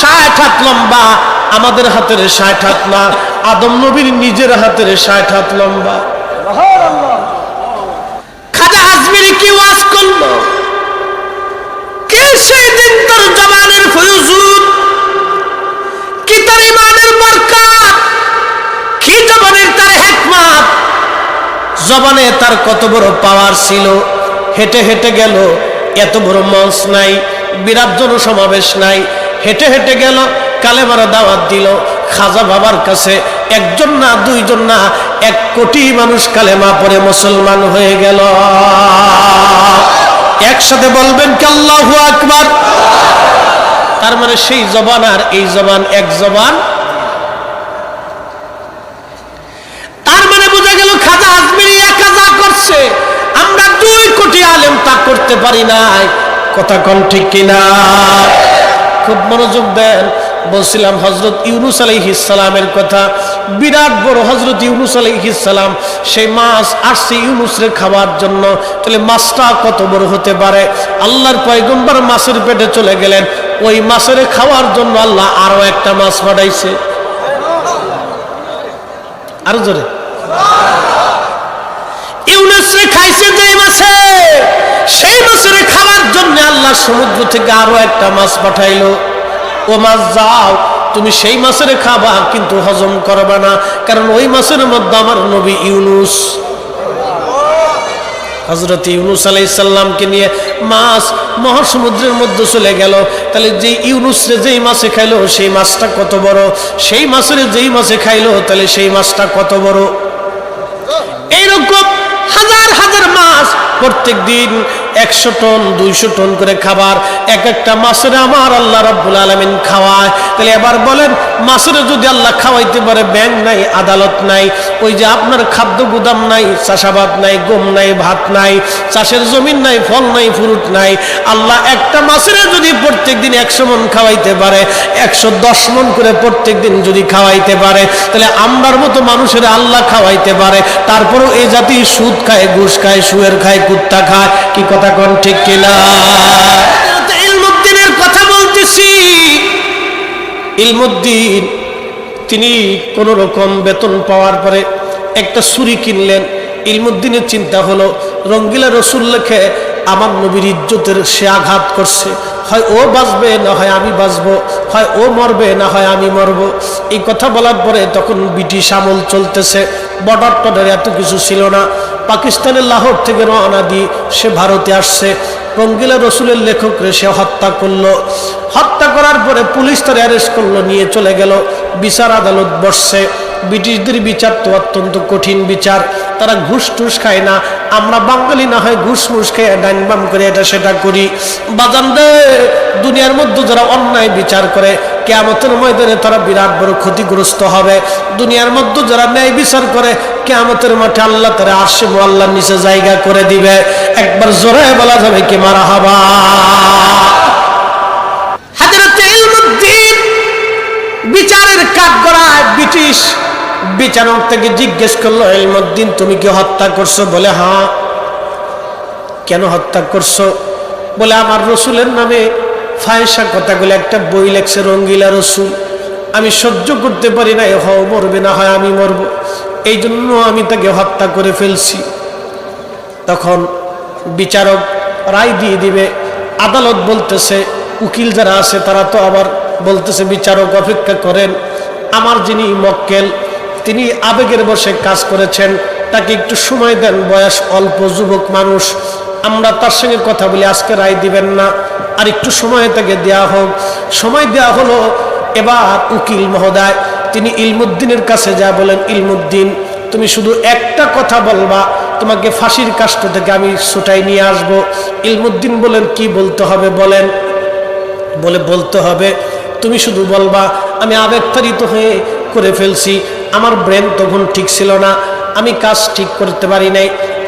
60 হাত লম্বা, আমাদের হাতের 60 হাত না, আদম নবীর নিজের হাতের 60 হাত লম্বা। খাজা আজমিরি কি ওয়াজ করলো, কি সেই দিন তার জবানের ফয়জুদ, কি তার ইমানের বরকত, কি জবানের তার হিকমত, জবানে তার কত বড় পাওয়ার ছিল। হেঁটে হেঁটে গেল, এত বড় মঞ্চ নাই, বিরাট জনসমাবেশ নাই, হেঁটে হেঁটে গেল, কালেমার দাওয়াত দিল। খাজা বাবার কাছে একজন না, দুইজন না, 1 কোটি মানুষ কালেমা পড়ে মুসলমান হয়ে গেল। একসাথে বলবেন কি আল্লাহু আকবার। তার মানে সেই জবান আর এই জবান এক জবান। তার মানে বোঝা গেল খাজা আজমিরি একা যা করছে, আমরা 2 কোটি আলেম তা করতে পারি নাই। কথা কোন ঠিক কিনা? খুব মনোযোগ দেন। বলছিলাম হযরত ইউনূস আলাইহিস সালামের কথা, বিরাট বড় হযরত ইউনূস আলাইহিস সালাম, সেই মাছ আসছে ইউনূসরে খাওয়ার জন্য। তাহলে মাছটা কত বড় হতে পারে? আল্লাহর পয়গম্বর মাছের পেটে চলে গেলেন, ওই মাছের খাওয়ার জন্য আল্লাহ আরো একটা মাছ পাঠাইছে। আরো জোরে। ইউনূসরে খাইছে যেই মাছে, সেই মাছের খাওয়ার জন্য আল্লাহ সমুদ্র থেকে আরো একটা মাছ পাঠাইলো। ও মাছ যাও, তুমি সেই মাছের খাবা, কিন্তু হজম করবা না, কারণ ওই মাছের মধ্যে আমার নবী ইউনূস। হযরত ইউনূস আলাইহিস সালামকে নিয়ে মাছ মহাসমুদ্রের মধ্যে চলে গেল। তাহলে যে ইউনূসরে যেই মাছে খাইলো সেই মাছটা কত বড়, সেই মাছের যেই মাছে খাইলো তাহলে সেই মাছটা কত বড়। এইরকম হাজার হাজার মাছ, প্রত্যেক দিন 100 টন 200 টন করে খাবার এক একটা মাছের আমার আল্লাহ রাব্বুল আলামিন খাওয়ায়। তাহলে এবার বলেন, মাছের যদি আল্লাহ খাওয়াইতে পারে, ব্যাংক নাই, আদালত নাই, ওই যে আপনার খাদ্য গুদাম নাই, চাষাবাদ নাই, গম নাই, ভাত নাই, চাষের জমিন নাই, ফল নাই, ফ্রুট নাই, আল্লাহ একটা মাছের যদি প্রত্যেক দিন 100 মণ খাওয়াইতে পারে, 110 মণ করে প্রত্যেক দিন যদি খাওয়াইতে পারে, তাহলে আমরার মতো মানুষের আল্লাহ খাওয়াইতে পারে। তারপরেও এই জাতি সুদ খায়, ঘুষ খায়, সুয়ের খায়, কুত্তা খায়। কি কথা কোন ঠিক কিনা? ইলমুদ্দিনের কথা বলতেছি। ইলমুদ্দিন তিনি কোন রকম বেতন পাওয়ার পরে একটা ছুরি কিনলেন। ইলমুদ্দিনের চিন্তা হলো, রঙ্গিলা রসুল লেখে আমার নবীর ইজ্জতের সে আঘাত করছে, হয় ও বাঁচবে না হয় আমি বাঁচবো, হয় ও মরবে না হয় আমি মরবো। এই কথা বলার পরে তখন ব্রিটিশ আমল চলতেছে, বর্ডার টর্ডার এত কিছু ছিল না। পাকিস্তানের লাহোর থেকে রওনা দিয়ে সে ভারতে আসছে, রঙ্গিলা রসুলের লেখকরে সে হত্যা করলো। হত্যা করার পরে পুলিশ তার অ্যারেস্ট করলো, নিয়ে চলে গেল, বিচার আদালত বসছে। ব্রিটিশদের বিচার তো অত্যন্ত কঠিন বিচার, তারা ঘুষ টুস খায় না। আমরা বাঙালি না হয় ঘুষ মুস খেয়ে ডাইন বাম করে এটা সেটা করি। বাজান রে, দুনিয়ার মধ্যে যারা অন্যায় বিচার করে কিয়ামতের ময়দানে তারা বিরাট বড় ক্ষতিগ্রস্ত হবে। দুনিয়ার মধ্যে যারা ন্যায় বিচার করে কিয়ামতের মাঠে আল্লাহ তারা আরশে মুআল্লার নিচে জায়গা করে দিবে। একবার জোরে বলা যাবে কি মারহাবা। হযরত ইলমুদ্দিন বিচারের কাঠগড়ায় ব্রিটিশ বিচারক থেকে জিজ্ঞেস করলো, ইলমুদ্দিন তুমি কি হত্যা করছো? বলে হ্যাঁ। কেন হত্যা করছো? বলে আমার রসুলের নামে ফাহিশা কথাগুলো একটা বই লেখছে রঙ্গিলা রসুল, আমি সহ্য করতে পারি না, হয় মরবে না হয় আমি মরবো, এই জন্য আমি তাকে হত্যা করে ফেলছি। তখন বিচারক রায় দিয়ে দিবে। আদালত বলতেছে, উকিল যারা আছে তারা তো আবার বলতেছে, বিচারক অপেক্ষা করেন, আমার যিনি মক্কেল তিনি আবেগের বশে কাজ করেছেন, তাকে একটু সময় দেন, বয়স অল্প, যুবক মানুষ, আমরা তার সঙ্গে কথা বলি, আজকে রায় দিবেন না, আর একটু সময় তাকে দেয়া হোক। সময় দেয়া হলো। এবার উকিল মহোদয় তিনি ইলমুদ্দিনের কাছে যা বলেন, ইলমুদ্দিন তুমি শুধু একটা কথা বলবা, তোমাকে ফাঁসির কাষ্ঠ থেকে আমি ছুটাই নিয়ে আসবো। ইলমুদ্দিন বলেন, কি বলতে হবে বলেন? বলে বলতে হবে, তুমি শুধু বলবা আমি আবেগতাড়িত হয়ে করে ফেলছি, আমার ব্রেন তখন ঠিক ছিল না, আমি কাজ ঠিক করতে পারি নাই,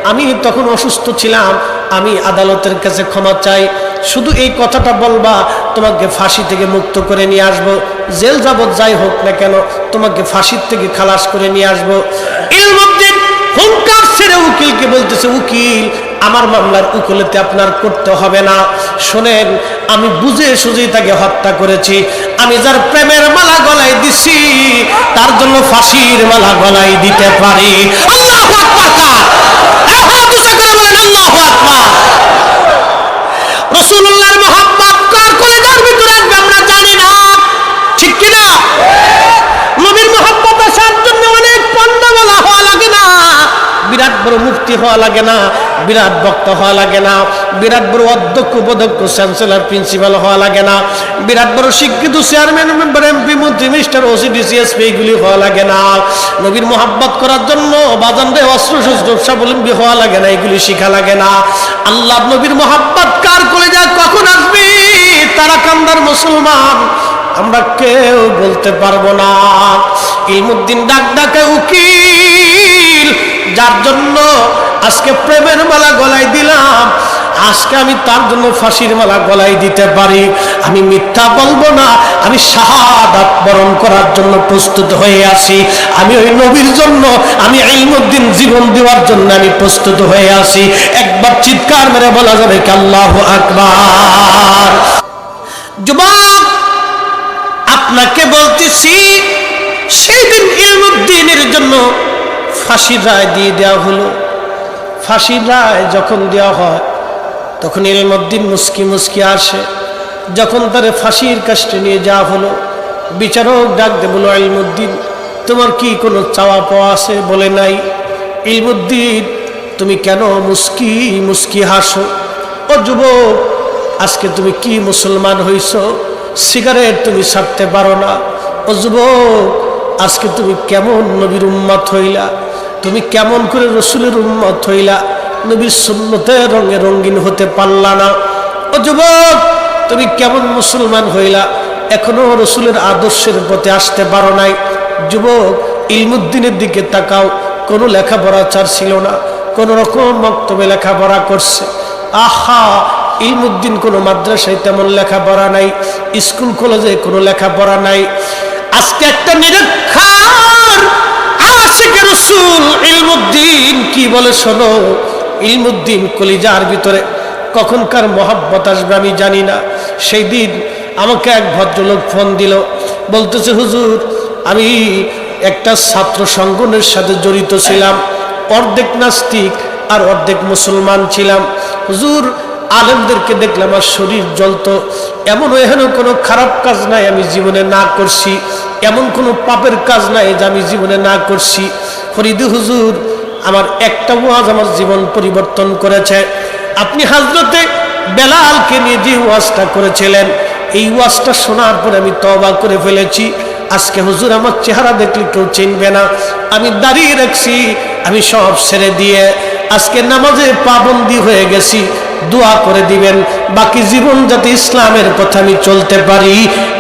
আমি তখন অসুস্থ ছিলাম, আমি আদালতের কাছে ক্ষমা চাই। শুধু এই কথাটা বলবা, তোমাকে ফাঁসি থেকে মুক্ত করে নিয়ে আসবো, জেল যাবত যাই হোক না কেন তোমাকে ফাঁসির থেকে খালাস করে নিয়ে আসবো। ইলমুদ্দিন হুঙ্কার ছেড়ে উকিলকে বলতেছে, উকিল আমার মামলার উকিলতে আপনার করতে হবে না, শোনেন আমি বুঝে সুঝে তাকে হত্যা করেছি। আমি যার প্রেমের মালা গলায় দিছি তার জন্য ফাঁসির মালা গলায় দিতে পারি। আল্লাহু আকবার! আল্লাহু আকবার! রাসূলুল্লাহর মুহাব্বত কার কলিজার ভিতরে আসবে আমরা জানি না, ঠিক কি না? নবীর মুহাব্বত আসার জন্য অনেক পণ্ডিতওয়ালা হওয়া লাগে না, বিরাট বড় মুফতি হওয়া লাগে না, বিরাট বক্তা হওয়া লাগে না, বিরাট বড় অধ্যক্ষ উপাধ্যক্ষ চ্যান্সেলর প্রিন্সিপাল হওয়া লাগে না, বিরাট বড় শিক্ষিত চেয়ারম্যান মেম্বার এমপি মন্ত্রী মিনিস্টার ওসিডি সিএসপি এগুলি হওয়া লাগে না। নবীর মুহাব্বত করার জন্য বাজানরে অস্ত্র শস্ত্র স্বাবলম্বী হওয়া লাগে না, এগুলি শিখা লাগে না। আল্লাহ নবীর মুহাব্বত কার কলিজায় কখন আসবে তারা কান্দার মুসলমান আমরা কেউ বলতে পারবো না। ইলমুদ্দিন ডাক ডাকে উকিল, যার জন্য আজকে প্রেমের মালা গলায় দিলাম, আজকে আমি তার জন্য ফাঁসির মালা গলায় দিতে পারি। আমি মিথ্যা বলবো না, আমি শাহাদাত বরণ করার জন্য প্রস্তুত হয়ে আছি। আমি ওই নবীর জন্য, আমি ইলমুদ্দিন জীবন দেওয়ার জন্য আমি প্রস্তুত হয়ে আছি। একবার চিৎকার মেরে বলা যাবে কি আল্লাহু আকবার! যুবক, আপনাকে বলতেছি, সেই দিন ইলমুদ্দিনের জন্য ফাঁসির রায় দিয়ে দেওয়া হলো। ফাঁসির রায় যখন দেওয়া হয় তখন ইলমুদ্দিন মুস্কি মুস্কি আসে। যখন তারে ফাঁসির কাস্টে নিয়ে যাওয়া হলো, বিচারক ডাক দে বলো, ইলমুদ্দিন তোমার কি কোনো চাওয়া পাওয়া আছে? বলে নাই। ইলমুদ্দিন তুমি কেন মুস্কি মুস্কি হাসো? ও যুবক, আজকে তুমি কি মুসলমান হইছ? সিগারেট তুমি ছাড়তে পারো না। ও যুবক, আজকে তুমি কেমন নবীর উম্মত হইলা? তুমি কেমন করে রসুলের উম্মত হইলা? নবীর সুন্নতের রঙে রঙিন হতে পারলা না। ও যুবক, তুমি কেমন মুসলমান হইলা? এখনো রসুলের আদর্শের পথে আসতে পারো নাই। যুবক, ইলমুদ্দিনের দিকে তাকাও, কোনো লেখাপড়া চার ছিল না, কোনো রকম মক্তবে লেখাপড়া করছে। আহা, ইলমুদ্দিন কোনো মাদ্রাসায় তেমন লেখাপড়া নাই, স্কুল কলেজে কোনো লেখাপড়া নাই। আজকে একটা নিরক্ষর আশিকে রাসূল ইলমুদ্দিন কি বলে শোনো। ইলমুদ্দিন কলিজার ভিতরে কখনকার মহব্বত আসবে আমি জানি না। সেই দিন আমাকে এক ভদ্রলোক ফোন দিল, বলতেছে, হুজুর আমি একটা ছাত্র সংগঠনের সাথে জড়িত ছিলাম, অর্ধেক নাস্তিক আর অর্ধেক মুসলমান ছিলাম। হুজুর, আলেমদেরকে দেখলাম আমার শরীর জ্বলতো। এমন কোনো খারাপ কাজ নাই আমি জীবনে না করছি, এমন কোনো পাপের কাজ নাই যে আমি জীবনে না করছি। ফরিদি হুজুর, আমার একটা ওয়াজ আমার জীবন পরিবর্তন করেছে। আপনি হযরতে বেলালকে নিয়ে যে ওয়াজটা করেছিলেন, এই ওয়াজটা শোনার পরে আমি তওবা করে ফেলেছি। আজকে হুজুর আমার চেহারা দেখলে কেউ চিনবে না, আমি দাঁড়িয়ে রাখছি, আমি সব ছেড়ে দিয়ে আজকে নামাজে পাবন্দি হয়ে গেছি। দোয়া করে দিবেন বাকি জীবন যাতে ইসলামের কথা আমি চলতে পারি।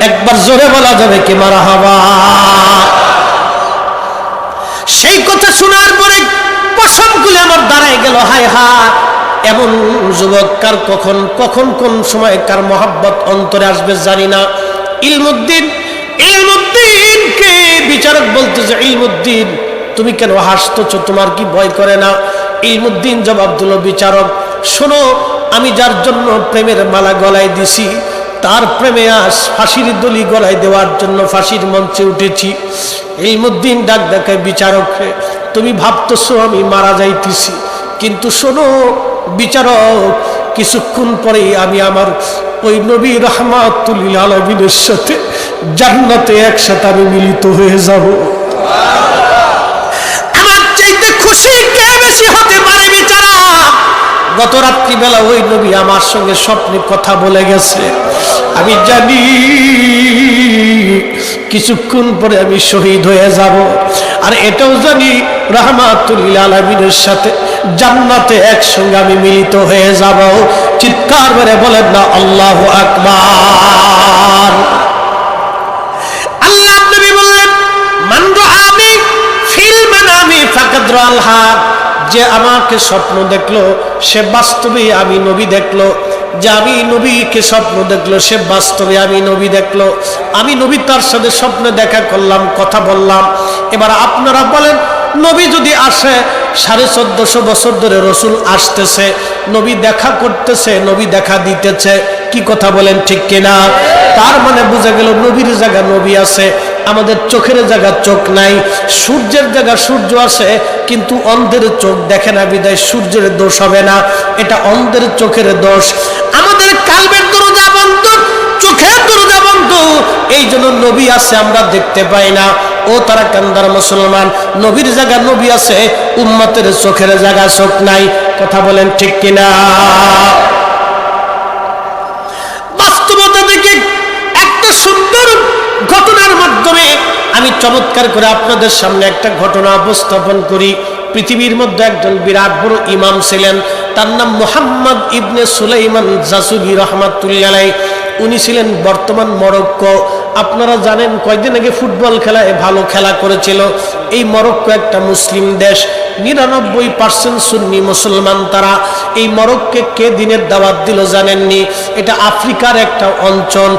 একবার জোরে বলা যাবে কি মারহাবা? সেই কথা শোনার পরে পশমগুলো আমার দাঁড়ায় গেল। হায় হায়, এমন যুবক কার কখন কোন সময় কার মহব্বত অন্তরে আসবে জানি না। ইলমুদ্দিনকে বিচারক বলতেছে, ইলমুদ্দিন তুমি কেন হাসতেছো? তোমার কি ভয় করে না? ইলমুদ্দিন জবাব দিল, বিচারক শোনো, আমি যার জন্য প্রেমের মালা গলায় দিছি তার প্রেমে আজ ফাঁসির দড়ি গলায় দেওয়ার জন্য ফাঁসির মঞ্চে উঠেছি। ইলমুদ্দিন ডাক ডাকে বিচারককে, তুমি ভাবতেছো আমি মারা যাইতেছি, কিন্তু শোনো বিচারক, কিছুক্ষণ পরেই আমি আমার ওই নবী রাহমাতুল লিল আলামিনের সাথে জান্নাতে একসাথে আমি মিলিত হয়ে যাব। আমার চাইতে খুশি কে বেশি হতে পারে বিচারক? গত রাত্রিবেলা ওই নবী আমার সঙ্গে স্বপ্নে কথা বলে গেছে। আমি জানি কিছুক্ষণ পরে আমি শহীদ হয়ে যাব, আর এটাও জানি রাহমাতুল লিল আলামিনের সাথে জান্নাতে একসঙ্গে আমি মিলিত হয়ে যাব। চিৎকার করে বলেন না আল্লাহু আকবার। আল্লাহ নবী বললেন, মান রাআনি ফিল মানামি ফাকাদ রাআল হক। যে আমাকে স্বপ্ন দেখলো সে বাস্তবে আমি নবী দেখলো। যে আমি নবীকে স্বপ্ন দেখলো সে বাস্তবে আমি নবী দেখলো। আমি নবী তার সাথে স্বপ্নে দেখা করলাম, কথা বললাম। এবার আপনারা বলেন, নবী যদি আসে 1450 বছর ধরে রসুল আসতেছে, নবী দেখা করতেছে, নবী দেখা দিতেছে। কি কথা বলেন ঠিক কিনা? তার মানে বোঝা গেল নবীর জায়গা নবী আছে, আমাদের চোখের জায়গা চোখ নাই। সূর্যের জায়গা সূর্য আছে, কিন্তু অন্ধের চোখ দেখে না বিদায় সূর্যের দোষ হবে না, এটা অন্ধের চোখের দোষ। আমাদের কালবের দরজা বন্ধ, চোখের দরজা বন্ধ, এই জন্য নবী আছে আমরা দেখতে পাই না। ও তারা কান্দার মুসলমান, নবীর জায়গা নবী আছে, উম্মতের চোখের জায়গা চোখ নাই। কথা বলেন ঠিক কিনা? বাস্তবতা থেকে একটা সুন্দর ঘটনার মাধ্যমে আমি চমৎকার করে আপনাদের সামনে একটা ঘটনা উপস্থাপন করি। পৃথিবীর মধ্যে একজন বিরাট বড় ইমাম ছিলেন, তার নাম মুহাম্মদ ইবনে সুলাইমান জাসুলি রাহমাতুল্লাহি আলাইহি। উনি ছিলেন বর্তমান মরক্কো। আপনারা জানেন কয়েকদিন আগে ফুটবল খেলায় ভালো খেলা করেছিল। এই মরক্কো একটা মুসলিম দেশ, 99% সুন্নি মুসলমান তারা। এই মরক্কোকে কে দিনের দাওয়াত দিল জানেননি? এটা আফ্রিকার একটা অঞ্চল,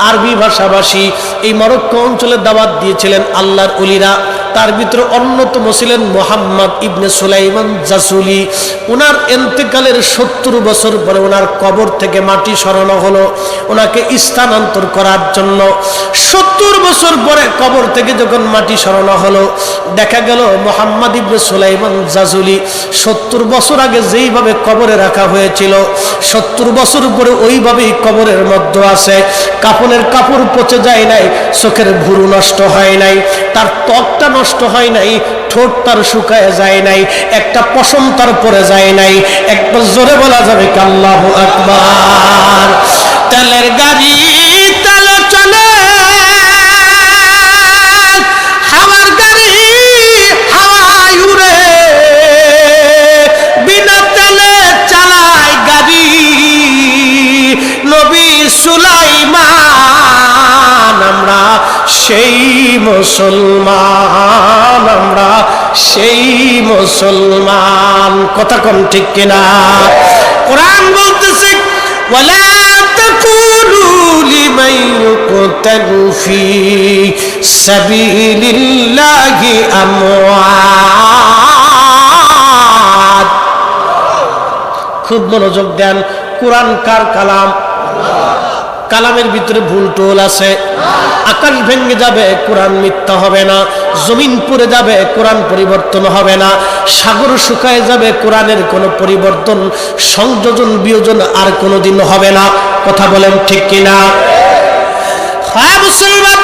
আরবি ভাষাভাষী। এই মরক্কো অঞ্চলে দাওয়াত দিয়েছিলেন আল্লাহর ওলিরা। তার ভিতরে অন্যতম ছিলেন মুহাম্মদ ইবনে সুলাইমান জাসুলি। ওনার ইন্তেকালের 70 বছর পরে ওনার কবর থেকে মাটি সরানো হলো ওনাকে স্থানান্তর করার জন্য। 70 বছর পরে কবর থেকে যখন মাটি সরানো হলো, দেখা গেল মুহাম্মদ ইবনে সুলাইমান জাসুলি 70 বছর আগে যেইভাবে কবরে রাখা হয়েছিল, 70 বছর পরে ওইভাবেই কবরের মধ্যে আছে। কাফনের কাপড় পচে যায় নাই, চোখের ভুরু নষ্ট হয় নাই, তার ত্বকটা নষ্ট হয় নাই, ঠোঁট তার শুকায় যায় নাই, একটা পশম তার পরে যায় নাই। একবার জোরে বলা যাবে কি আল্লাহু আকবার? তেলের গাড়ি তেলে চলে, হাওয়ার গাড়ি হাওয়ায় উড়ে, বিনা তেলে চালায় গাড়ি নবী সুলাইমান। আমরা সেই মুসলমান, আমরা সেই মুসলমান। কথা কম ঠিক কিনা? কোরআন বলতেছে ওয়ালা তাকুলু লিমান ইউকতালু ফি সাবিলিল্লাহি আমওয়াত। খুব মনোযোগ দেন, কোরআন কার কালাম? কালামের ভিতরে ভুল টোল আছে। আকাশ ভেঙে যাবে, কোরআন মিথ্যা হবে না। জমিন পুড়ে যাবে, কোরআন পরিবর্তন হবে না। সাগর শুকায় যাবে, কোরআনের কোনো পরিবর্তন, সংযোজন বিয়োজন আর কোনোদিন হবে না। কথা বলেন ঠিক কিনা? হ্যাঁ মুসলমান,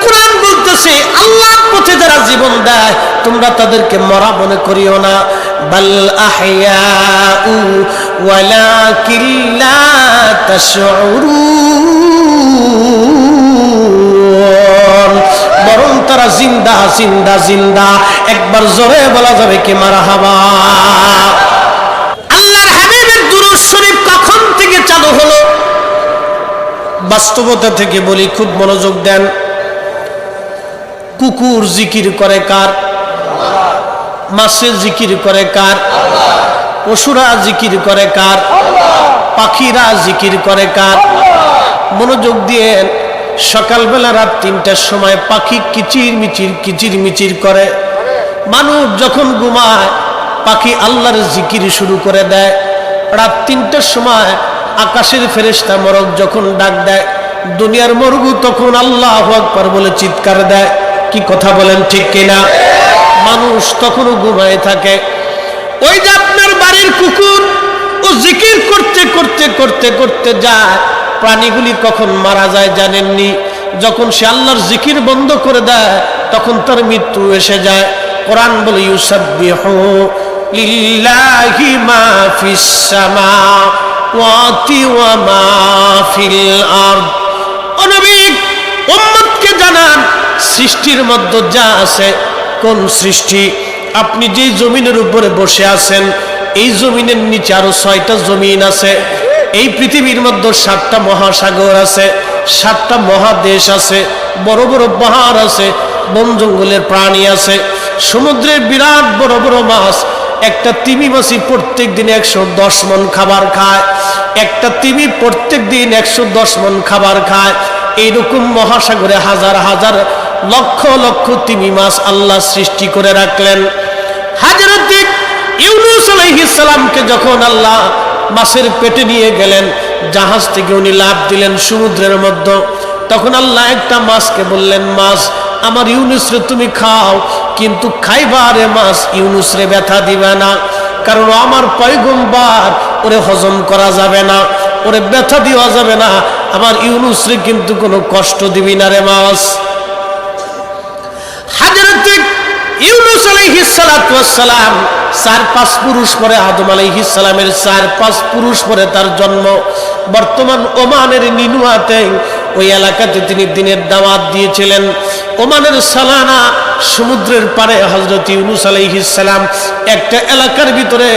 কোরআন বলতেছে আল্লাহর পথে যারা জীবন দেয় তোমরা তাদেরকে মরা মনে করিও না। বাল আহইয়াউ ওয়ালাকিন লা তাশউরুন, বরং তারা জিন্দা জিন্দা জিন্দা। একবার জোরে বলা যাবে কি মারহাবা? আল্লাহর হাবিবের দুরূদ শরীফ কখন থেকে চালু হলো? বাস্তবতা থেকে বলি, খুব মনোযোগ দেন। কুকুর জিকির করে কার? মাছে জিকির করে কার? পশুরা জিকির করে কার? পাখিরা জিকির করে কার? মনোযোগ দিয়ে, সকালবেলা রাত 3টার সময় পাখি কিচির মিচির করে। মানুষ যখন ঘুমায় পাখি আল্লাহর জিকির শুরু করে দেয়। রাত 3টার সময় আকাশের ফেরেশতা মরক যখন ডাক দেয়, দুনিয়ার মরগু তখন আল্লাহু আকবার বলে চিৎকার দেয়। কি কথা বলেন ঠিক কিনা? মানুষ তখনও ঘুমায় থাকে। ওই যে আপনার বাড়ির কুকুর, ও জিকির করতে করতে করতে করতে যায়। প্রাণীগুলি কখন মারা যায় জানেননি? যখন সে আল্লাহর জিকির বন্ধ করে দেয় তখন তার মৃত্যু এসে যায়। কোরআন বলে ইউসাব্বিহু লিল্লাহি মা ফিস সামাওয়াতি ওয়া মা ফিল আরদ। ও নবী, উম্মতকে জানান সৃষ্টির মধ্যে যা আছে। কোন সৃষ্টি? আপনি যেই জমিনের উপরে বসে আছেন, এই জমিনের নিচে আরো 6টা জমিন আছে। এই পৃথিবীর মধ্যে 7টা মহাসাগর আছে, 7টা মহাদেশ আছে, বড় বড় পাহাড় আছে, বন জঙ্গলের প্রাণী আছে, সমুদ্রের বিরাট বড় বড় মাছ। একটা তিমি মাছি প্রত্যেক দিন 110 মণ খাবার খায়। একটা তিমি প্রত্যেক দিন 110 মণ খাবার খায়। এইরকম মহাসাগরে হাজার হাজার লক্ষ লক্ষ তিমি মাছ আল্লাহ সৃষ্টি করে রাখলেন। হযরত ইউনূস আলাইহিস সালামকে যখন আল্লাহ মাছের পেটে নিয়ে গেলেন, জাহাজ থেকে উনি লাফ দিলেন সমুদ্রের মধ্যে, তখন আল্লাহ একটা মাছকে বললেন, মাছ আমার ইউনূস রে তুমি খাও, কিন্তু খাইবারে মাছ ইউনূস রে ব্যথা দিবে না, কারণ আমার পয়গম্বর, ওরে হজম করা যাবে না, ওরে ব্যথা দেওয়া যাবে না, আমার ইউনূস রে কিন্তু কোনো কষ্ট দিবি না রে মাছ। হযরত ইউনূস আলাইহিস সালাতু ওয়াস সালাম 4-5 পুরুষ পরে, আদম আলাইহিস সালামের 4-5 পুরুষ পরে তার জন্ম। বর্তমান ওমানের নিনুয়াতে ওই এলাকাতে তিনি দিনের দাওয়াত দিয়েছিলেন। ওমানের সালানা সমুদ্রের পারে হযরত ইউনূস আলাইহিস সালাম একটা এলাকার ভিতরে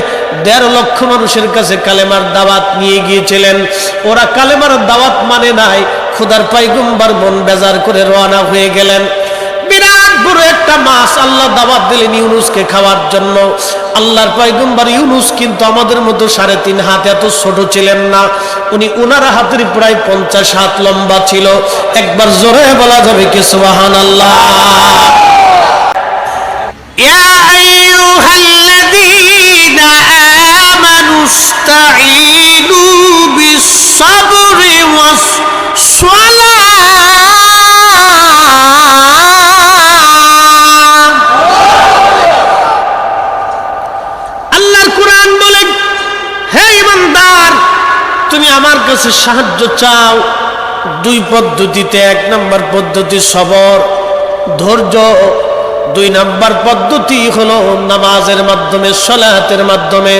1.5 লক্ষ মানুষের কাছে কালেমার দাওয়াত নিয়ে গিয়েছিলেন। ওরা কালেমার দাওয়াত মানে নাই, খোদার পয়গম্বর মন বেজার করে রওনা হয়ে গেলেন। বিরাট বড় একটা মাছ আল্লাহ দাওয়াত দিলেন ইউনূসকে খাওয়ার জন্য। আল্লাহর পয়গম্বর ইউনূস কিন্তু আমাদের মতো 3.5 হাত এত ছোট ছিলেন না, উনি উনার হাতের প্রায় 50 হাত লম্বা ছিল। একবার জোরে বলা যাবে কি সুবহানাল্লাহ। ইয়া আইয়ুহাল্লাযীনা আমানুস্তাঈনু বিস-সাবরি ওয়াস-সালাহ। তুমি আমার কাছে সাহায্য চাও 2 পদ্ধতিতে। 1 নম্বর পদ্ধতি সবর, ধৈর্য। 2 নম্বর পদ্ধতি হলো নামাজের মাধ্যমে, সালাতের মাধ্যমে।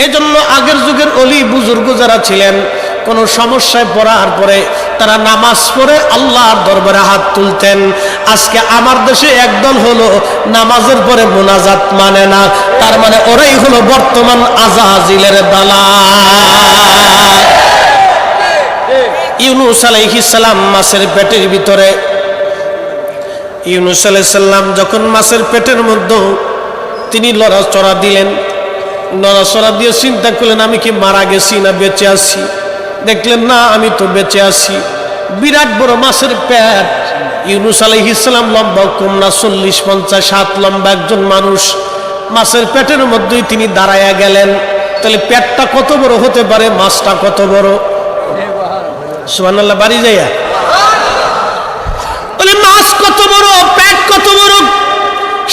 এজন্য আগের যুগের অলি বুজুর্গ যারা ছিলেন, কোন সমস্যায় পড়ার পরে তারা নামাজ পড়ে আল্লাহর দরবারে হাত তুলতেন। আজকে আমার দেশে একদল হলো নামাজের পরে মুনাজাত মানে না, তার মানে ওরাই হলো বর্তমান আজাজিলের দালাল। ইউনূস আলাইহিস সালাম মাছের পেটের ভিতরে, ইউনূস আলাইহিস সালাম যখন মাছের পেটের মধ্যে তিনি লড়াচড়া দিলেন, লড়াচড়া দিয়ে চিন্তা করলেন আমি কি মারা গেছি না বেঁচে আছি। দেখলেন না, আমি তো বেঁচে আছি। বিরাট বড় মাছের পেট। ইউনূস আলাইহিস সালাম লম্বা কম না, 40-50 হাত লম্বা একজন মানুষ। মাছের পেটের মধ্যেই তিনি দাঁড়ায়া গেলেন। তাহলে পেটটা কত বড় হতে পারে, মাছটা কত বড়? সুবহানাল্লাহ, বাড়ি যাইয়া বলে মাছ কত বড়, পেট কত বড়।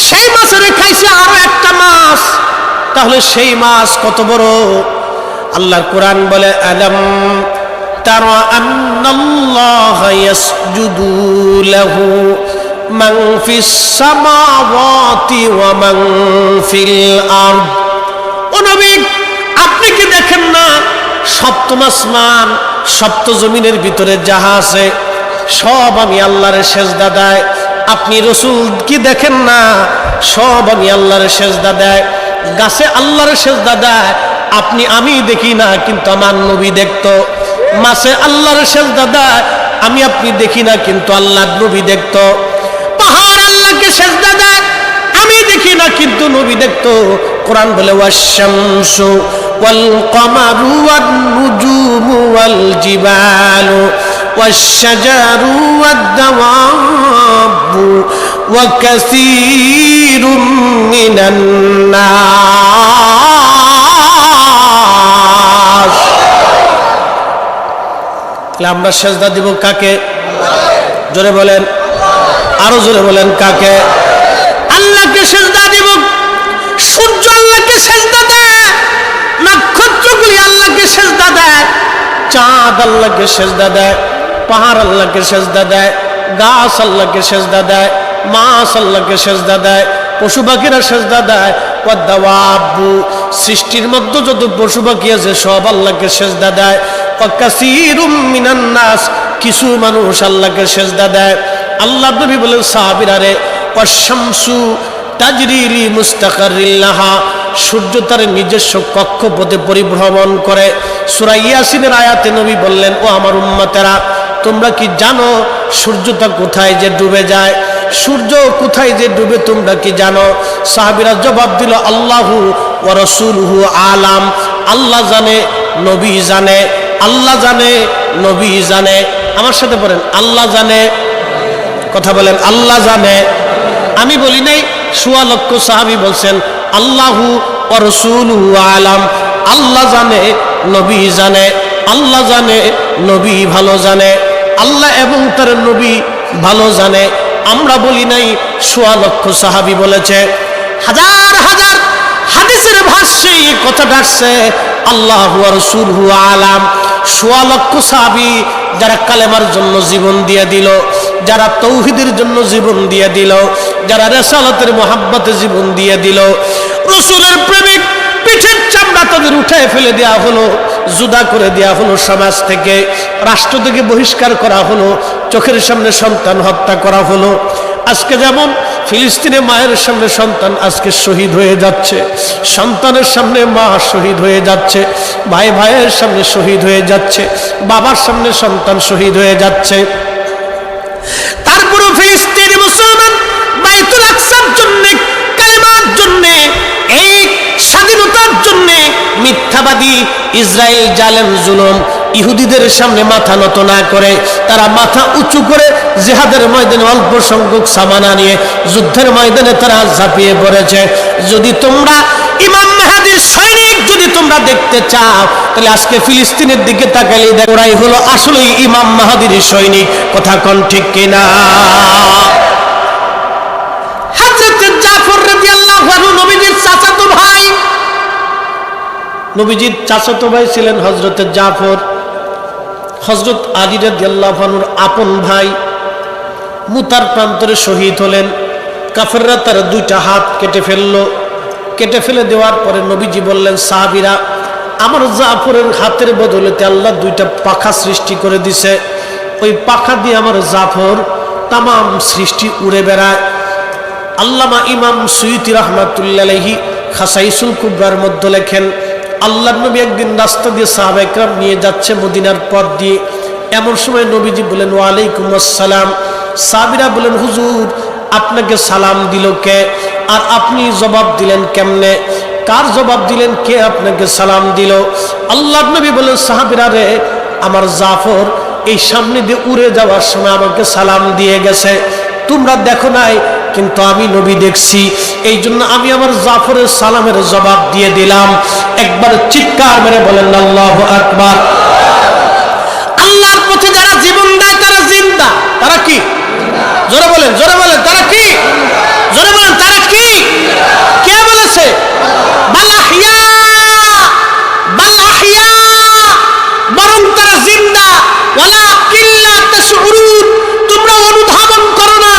সেই মাছের খাইছে আরো একটা মাছ, তাহলে সেই মাছ কত বড়? আল্লাহর কোরআন বলে, আলাম তারা আন্নাল্লাহা ইয়াসজুদু লাহু মান ফিস সামাওয়াতি ওয়া মান ফিল আরদ। ও নবী, আপনি কি দেখেন না সপ্তম আসমান, সপ্ত জমিনের ভিতরে যাহা আছে সব আমি আল্লাহর সেজদা দেয়। আপনি রাসূল কি দেখেন না সব আমি আল্লাহর সেজদা দেয়। গাছে আল্লাহর সেজদা দেয়, আপনি আমি দেখি না, কিন্তু আমার নবী দেখতো। মাছে আল্লাহর সেজদা দেয়, আমি আপনি দেখি না, কিন্তু আল্লাহর নবী দেখতো। পাহাড় আল্লাহকে সেজদা দেয়, আমি দেখি না, কিন্তু নবী দেখতো। কোরআন বলে, ওয়াশ-শামসু ওয়াল কমারু ওয়ান নুজুমু ওয়াল জিবালু ওয়াশ-শাজারু ওয়াদ-দাওয়াবু ওয়া কাসীরুম মিনান নাস। আমরা সেজদা দিব কাকে? জোরে বলেন, আরো জোরে বলেন, কাকে? আল্লাহকে সেজদা দিব। সূর্য আল্লাহকে সেজদা দেয়, নক্ষত্রগুলি আল্লাহকে সেজদা দেয়, চাঁদ আল্লাহকে সেজদা দেয়, পাহাড় আল্লাহকে সেজদা দেয়, গাছ আল্লাহকে সেজদা দেয়, মাছ আল্লাহকে সেজদা দেয়, পশু পাখিরা সেজদা দেয়। ওয়াদ-দাওয়াবু, সৃষ্টির মধ্যে যত পশু পাখি আছে সব আল্লাহকে সেজদা দেয়। ওয়া কাসীরুম মিনান নাস, কিছু মানুষ আল্লাহকে সেজদা দেয়। আল্লাহ নবী বলেন সাহাবীরা রে, ওয়াশ-শামসু তাজরি লি মুস্তাকাররিন লাহা, সূর্য তার নিজস্ব কক্ষপথে পরিভ্রমণ করে। সূরা ইয়াসিনের আয়াতে নবী বললেন, ও আমার উম্মতেরা, তোমরা কি জানো সূর্যটা কোথায় যে ডুবে যায়? সূর্য কোথায় যে ডুবে তোমরা কি জানো? সাহাবীরা জবাব দিল, আল্লাহু ওয়া রাসূলুহু আলাম। আল্লাহ জানে, নবী জানে। আল্লাহ জানে, নবী জানে। আমার সাথে বলেন, আল্লাহ জানে। কথা বলেন, আল্লাহ জানে। আমি বলি নাই, 1.25 লক্ষ সাহাবী বলছেন আল্লাহু ওয়া রাসূলুহু আলাম। আল্লাহ জানে, নবী জানে, আল্লাহ জানে, নবী ভালো জানে, আল্লাহ এবং তার নবী ভালো জানে। আমরা বলি নাই, ১৬ লক্ষ সাহাবী বলেছে, হাজার হাজার হাদিসের ভাষ্যে এই কথাটা আসছে, আল্লাহু ওয়া রাসূলুহু আলাম। ১৬ লক্ষ সাহাবী যারা কালেমার জন্য জীবন দিয়ে দিল, যারা তৌহিদের জন্য জীবন দিয়ে দিল, যারা রিসালাতের মহাব্বতে জীবন দিয়ে দিল, রাসূলের প্রেমিক, পিঠের চামড়া তাদের উঠে ফেলে দেওয়া হলো, জুদা করে দেওয়া হলো, সমাজ থেকে, রাষ্ট্র থেকে বহিষ্কার করা হলো, চোখের সামনে সন্তান হত্যা করা হলো। আজকে যেমন ফিলিস্তিনে মায়ের সামনে সন্তান আজকে শহীদ হয়ে যাচ্ছে, সন্তানের সামনে মা শহীদ হয়ে যাচ্ছে, ভাই ভাইয়ের সামনে শহীদ হয়ে যাচ্ছে, বাবার সামনে সন্তান শহীদ হয়ে যাচ্ছে। তারপরে ফিলিস্তিনি মুসলমান বাইতুল আকসার জন্য, কালেমার জন্য, এই স্বাধীনতার জন্য মিথ্যাবাদী ইসরায়েল জালেম জুলুম ইহুদিদের সামনে মাথা নত না করে তারা মাথা উঁচু করে জিহাদের ময়দানে অল্প সংখ্যক সামানা নিয়ে যুদ্ধের ময়দানে তারা ঝাঁপিয়ে পড়েছে। যদি তোমরা ইমাম মেহেদীর সৈনিক যদি তোমরা দেখতে চাও, তাহলে আজকে ফিলিস্তিনের দিকে তাকালেই দেখো, ওরাই হলো আসলেই ইমাম মেহেদীর সৈনিক। কথা কোন ঠিক কিনা? হযরত জাফর রাদিয়াল্লাহু আনহু নবীজির চাচাতো ভাই, নবীজির চাচাতো ভাই ছিলেন হযরত জাফর। হযরত আলী রাদিয়াল্লাহু আনহুর আপন ভাই মুতার প্রান্তরে শহীদ হলেন। কাফেররা তার দুইটা হাত কেটে ফেললো। কেটে ফেলে দেওয়ার পরে নবীজি বললেন, সাহাবীরা, আমার জাফরের হাতের বদলেতে আল্লাহ দুইটা পাখা সৃষ্টি করে দিছে, ওই পাখা দিয়ে আমার জাফর তামাম সৃষ্টি উড়ে বেড়ায়। আল্লামা ইমাম সুয়ুতি রাহমাতুল্লাহি আলাইহি খাসাইসুল কুবরার মধ্যে লেখেন, আল্লাহর নবী একদিন রাস্তা দিয়ে সাহাবা একরাম নিয়ে যাচ্ছে মদিনার পথ দিয়ে, এমন সময় নবীজি বলেন, ওয়া আলাইকুম আসসালাম। সাহাবীরা বলেন, হুজুর আপনাকে সালাম দিল কে, আর আপনি জবাব দিলেন কেমনে? কার জবাব দিলেন? কে আপনাকে সালাম দিল? আল্লাহর নবী বলেন, সাহাবীরা রে, আমার জাফর এই সামনে দিয়ে উড়ে যাওয়ার সময় আমাকে সালাম দিয়ে গেছে, তোমরা দেখো নাই, কিন্তু আমি নবী দেখছি, এই জন্য আমি আমার জাফরের সালামের জবাব দিয়ে দিলাম। একবার চিৎকার মেরে বলেন আল্লাহু আকবার। আল্লাহর পথে যারা জীবন দেয় তারা জিন্দা। তারা কি? জোরে বলেন, জোরে বলেন, তারা কি? জোরে বলেন, তারা কি? কে বলেছে? বাল আহইয়া, বাল আহইয়া, বরং তারা জিন্দা। ওয়ালা কিল্লা তাশউরুন, তোমরা অনুধাবন করো না,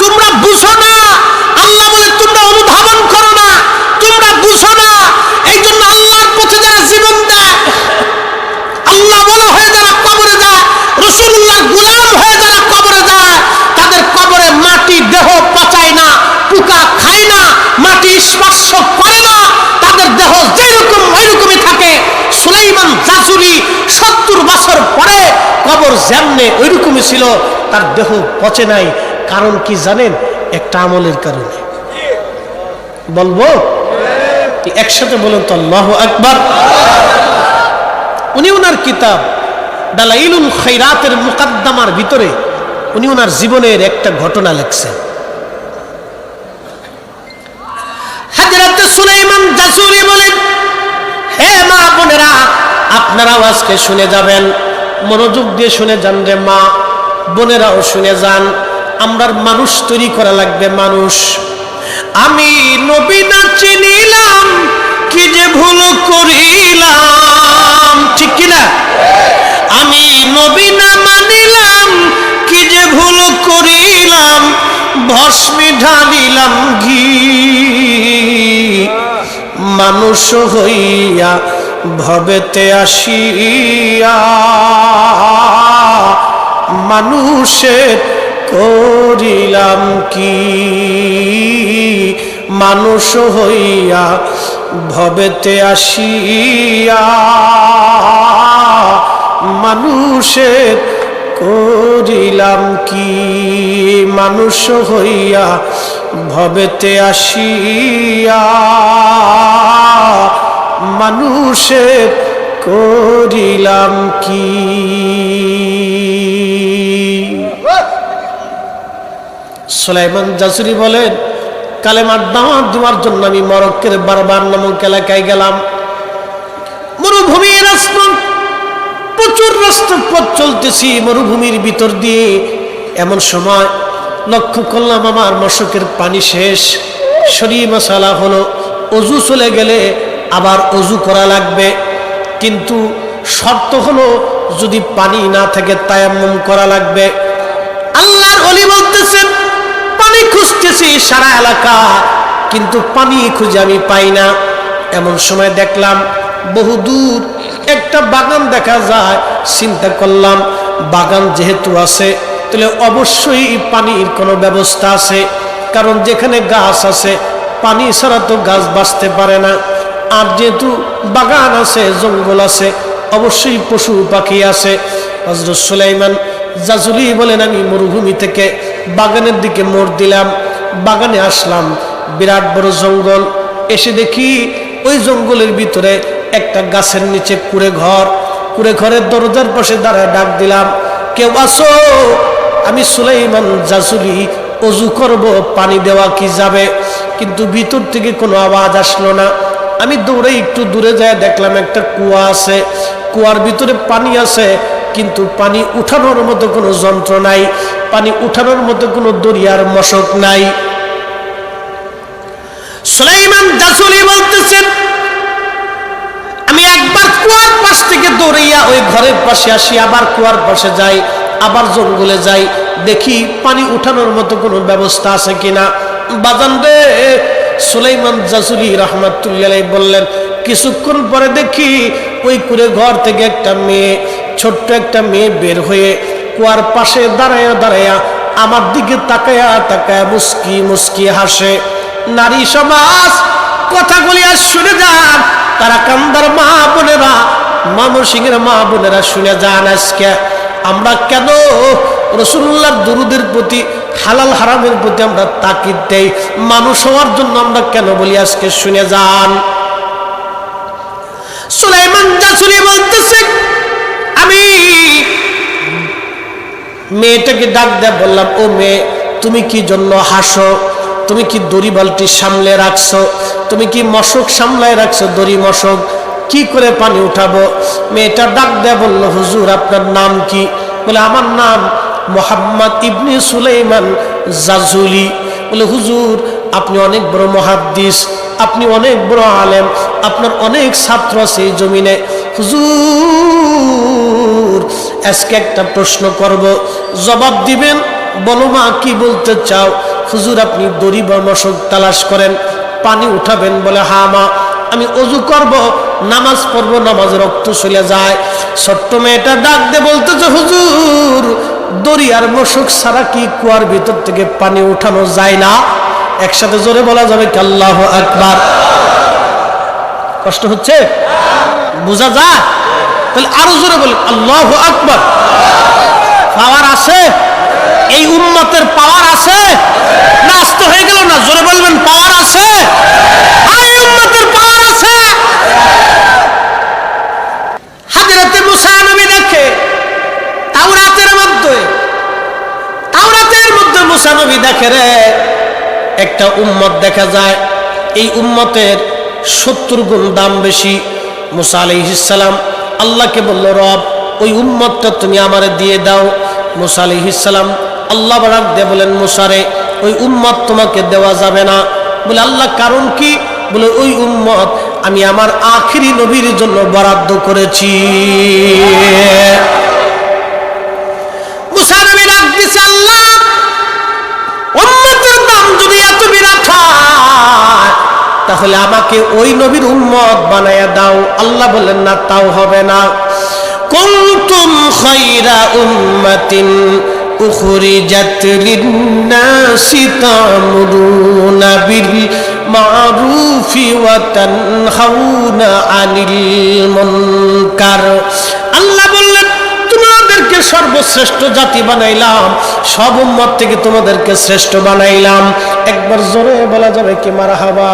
তোমরা বুঝো না। আল্লাহ বলে তোমরা অনুধাবন করো না, তোমরা বুঝো না। এই জন্য আল্লাহর পথে যারা জীবন দেয়, আল্লাহ বলা হয়ে যারা কবরে যায়, রাসূলুল্লাহ গোলাম হয়ে যারা কবরে যায়, তাদের কবরে মাটি দেহ পচায় না, পোকা খায় না, মাটি স্পর্শ করে না, তাদের দেহ যেরকম ওইরকমই থাকে। সুলাইমান জাজুলি 70 বছর পরে কবর যেমনে ওইরকমই ছিল, তার দেহ পচে নাই। কারণ কি জানেন? একটা আমলের কারণে। বলবো একসাথে বলেন তো আল্লাহু আকবার। উনি ওনার কিতাব দালাইলুল খায়রাতের মুকদ্দমার ভিতরে উনি ওনার জীবনের একটা ঘটনা লিখছেন। হযরত সুলাইমান জাসুরি বলেন, হে মা বোনেরা, আপনারাও আজকে শুনে যাবেন, মনোযোগ দিয়ে শুনে যান রে মা বোনেরাও শুনে যান। আমরার মানুষ তৈরি করা লাগবে, মানুষ। আমি নবী না চিনিলাম, কি যে ভুল করিলাম, ঠিক কিনা? আমি নবী না মানিলাম, কি যে ভুল করিলাম, ভস্মে ঢালিলাম ঘি। মানুষ হইয়া ভবেতে আসিয়া মানুষের করিলাম কি। মানুষ হইয়া ভবেতে আসিয়া মানুষের করিলাম কি। মানুষ হইয়া ভবেতে আসিয়া মানুষের করিলাম কি। সুলাইমান জাসুরি বলেন, কালেমার দাওয়াত দেওয়ার জন্য আমি মরক্কোর বারবার নামক এলাকায় গেলাম। মরুভূমির রাস্তা, প্রচুর রাস্তা পথ চলতেছি মরুভূমির ভিতর দিয়ে। এমন সময় লক্ষ্য করলাম আমার মশকের পানি শেষ। শরীর মশালা হলো, অজু চলে গেলে আবার অজু করা লাগবে, কিন্তু শর্ত হলো যদি পানি না থাকে তায়াম্মুম করা লাগবে। আল্লাহর ওলি বলতেছেন পানি খুঁজতেছি সারা এলাকা, কিন্তু পানি খুঁজে আমি পাই না। এমন সময় দেখলাম বহুদূর একটা বাগান দেখা যায়। চিন্তা করলাম বাগান যেহেতু আছে তাহলে অবশ্যই পানির কোনো ব্যবস্থা আছে, কারণ যেখানে গাছ আছে পানি ছাড়া তো গাছ বাঁচতে পারে না। আর যেহেতু বাগান আছে, জঙ্গল আছে, অবশ্যই পশু পাখি আছে। হযরত সুলাইমান জাজুলি বলেন আমি মরুভূমি থেকে বাগানের দিকে মোড় দিলাম, বাগানে আসলাম, বিরাট বড় জঙ্গল। এসে দেখি ওই জঙ্গলের ভিতরে একটা গাছের নিচে কুড়ে ঘর। কুড়ে ঘরের দরজার পাশে দাঁড়ায় ডাক দিলাম, কেউ আসো? আমি সুলাইমান জাজুলি অজু করব, পানি দেওয়া কি যাবে? কিন্তু ভিতর থেকে কোনো আওয়াজ আসলো না। আমি দৌড়ে একটু দূরে যায় দেখলাম একটা কুয়া আছে, কুয়ার ভিতরে পানি আছে, কিন্তু পানি উঠানোর মতো কোনো যন্ত্র নাই, পানি উঠানোর মতো কোনো দরিয়ার মশক নাই। সুলাইমান জাজুলি বলতেছেন আমি একবার কুয়ার পাশ থেকে দৌড়াইয়া ওই ঘরের পাশে আসি, আবার কুয়ার পাশে যাই, আবার জঙ্গলে যাই, দেখি পানি উঠানোর মতো কোনো ব্যবস্থা আছে কিনা। বাজান রে, সুলাইমান জাজুলি রাহমাতুল্লাহ আলাইহি বললেন কিছুক্ষণ পরে দেখি ওই কুড়ে ঘর থেকে একটা মেয়ে, ছোট্ট একটা মেয়ে বের হয়ে কুয়ার পাশে দাঁড়ায়া দাঁড়ায়া আমার দিকে তাকায়া তাকায়া মুস্কি মুস্কি হাসে। নারী সমাজ কথাগুলি আর শুনে যান, তারা কান্দার মা বোনেরা, ময়মনসিংহের মা বোনেরা শুনে যান। আজকে আমরা কেন রাসূলুল্লাহর দুরূদের প্রতি, হালাল হারামের প্রতি আমরা তাকিদ দেই, মানুষ হওয়ার জন্য আমরা কেন বলি, আজকে শুনে যান। সুলাইমান জাজুলি বলতেছে আমি মেয়েটাকে ডাক দেয়া বললাম, ও মেয়ে তুমি কি জন্য হাসো? তুমি কি দড়ি বালতি সামলে রাখছো? তুমি কি মশক সামলায় রাখছো? দড়ি মশক কি করে পানি উঠাবো? মেয়েটা ডাক দেয়া বলল, হুজুর আপনার নাম কি? বলে আমার নাম মুহাম্মদ ইবনে সুলাইমান জাজুলি। বলে হুজুর আপনি অনেক বড় মুহাদ্দিস, আপনি অনেক বড় আলেম, আপনার অনেক ছাত্র আছে এই জমিনে। হুজুর আজকে একটা প্রশ্ন করব, জবাব দিবেন, বলো মা কি বলতে চাও? হুজুর আপনি দড়ি বা মশক তালাশ করেন, পানি উঠাবেন। বলে হ্যাঁ মা, আমি অজু করব, নামাজ পড়বো, নামাজ রক্ত চলে যায়। ছোট্ট মেয়েটা ডাক দিয়ে বলতেছে হুজুর দড়ি আর মশক ছাড়া কি কুয়ার ভিতর থেকে পানি উঠানো যায় না? একসাথে জোরে বলা যাবে কি আল্লাহু আকবার? কষ্ট হচ্ছে? বোঝা যায়? তাহলে আরো জোরে বলি আল্লাহু আকবার। পাওয়ার আছে? এই উম্মতের পাওয়ার আছে না? আস্ত হয়ে গেল না? জোরে বলবেন পাওয়ার আছে? এই উম্মতের পাওয়ার আছে। হযরত মুসা নবী দেখে তাওরাতের মধ্যে মুসা নবী দেখে রে একটা উম্মত দেখা যায়, এই উম্মতের 70 গুণ দাম বেশি। মুসা আলাইহিস সালাম আল্লাহকে বলল, রব ওই উম্মতটা তুমি আমারে দিয়ে দাও। মুসা আলাইহিস সালাম আল্লাহ বারাক দিয়ে বলেন, মুসারে ওই উম্মত তোমাকে দেওয়া যাবে না। বলে আল্লাহ কারণ কি? বলে ওই উম্মত আমি আমার আখিরি নবীর জন্য বরাদ্দ করেছি। মুসা নবী ডাক দিছে, আল্লাহ উম্মতের দাম যদি এত বিরাট হয় তাহলে আমাকে ওই নবীর উম্মত বানায়া দাও। আল্লাহ বলেন না, তাও হবে না। কুনতুম খায়রা উম্মাতিন উখরিজাত লিন-নাসি তা'মুরুনা বিল মা'রুফি ওয়া তানহাউনা আনিল মুনকার। আল্লাহ বললেন তোমাদেরকে সর্বশ্রেষ্ঠ জাতি বানাইলাম, সব উম্মত থেকে তোমাদেরকে শ্রেষ্ঠ বানাইলাম। একবার জোরে বলা যাবে কি মারহাবা?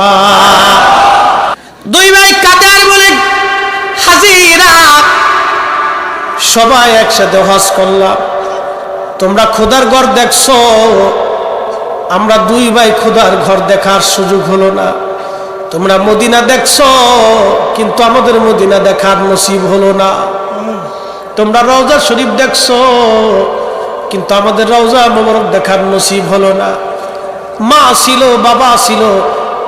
দুই ভাই কাদের বলে হাজিরা সবাই একসাথে হজ করলাম। তোমরা খোদার ঘর দেখছো, আমরা দুই ভাই খোদার ঘর দেখার সুযোগ হলো না। তোমরা মদিনা দেখছো, কিন্তু আমাদের মদিনা দেখার নসিব হলো না। তোমরা রওজা শরীফ দেখছো, কিন্তু আমাদের রওজা মোবারক দেখার নসিব হলো না। মা ছিল, বাবা ছিল,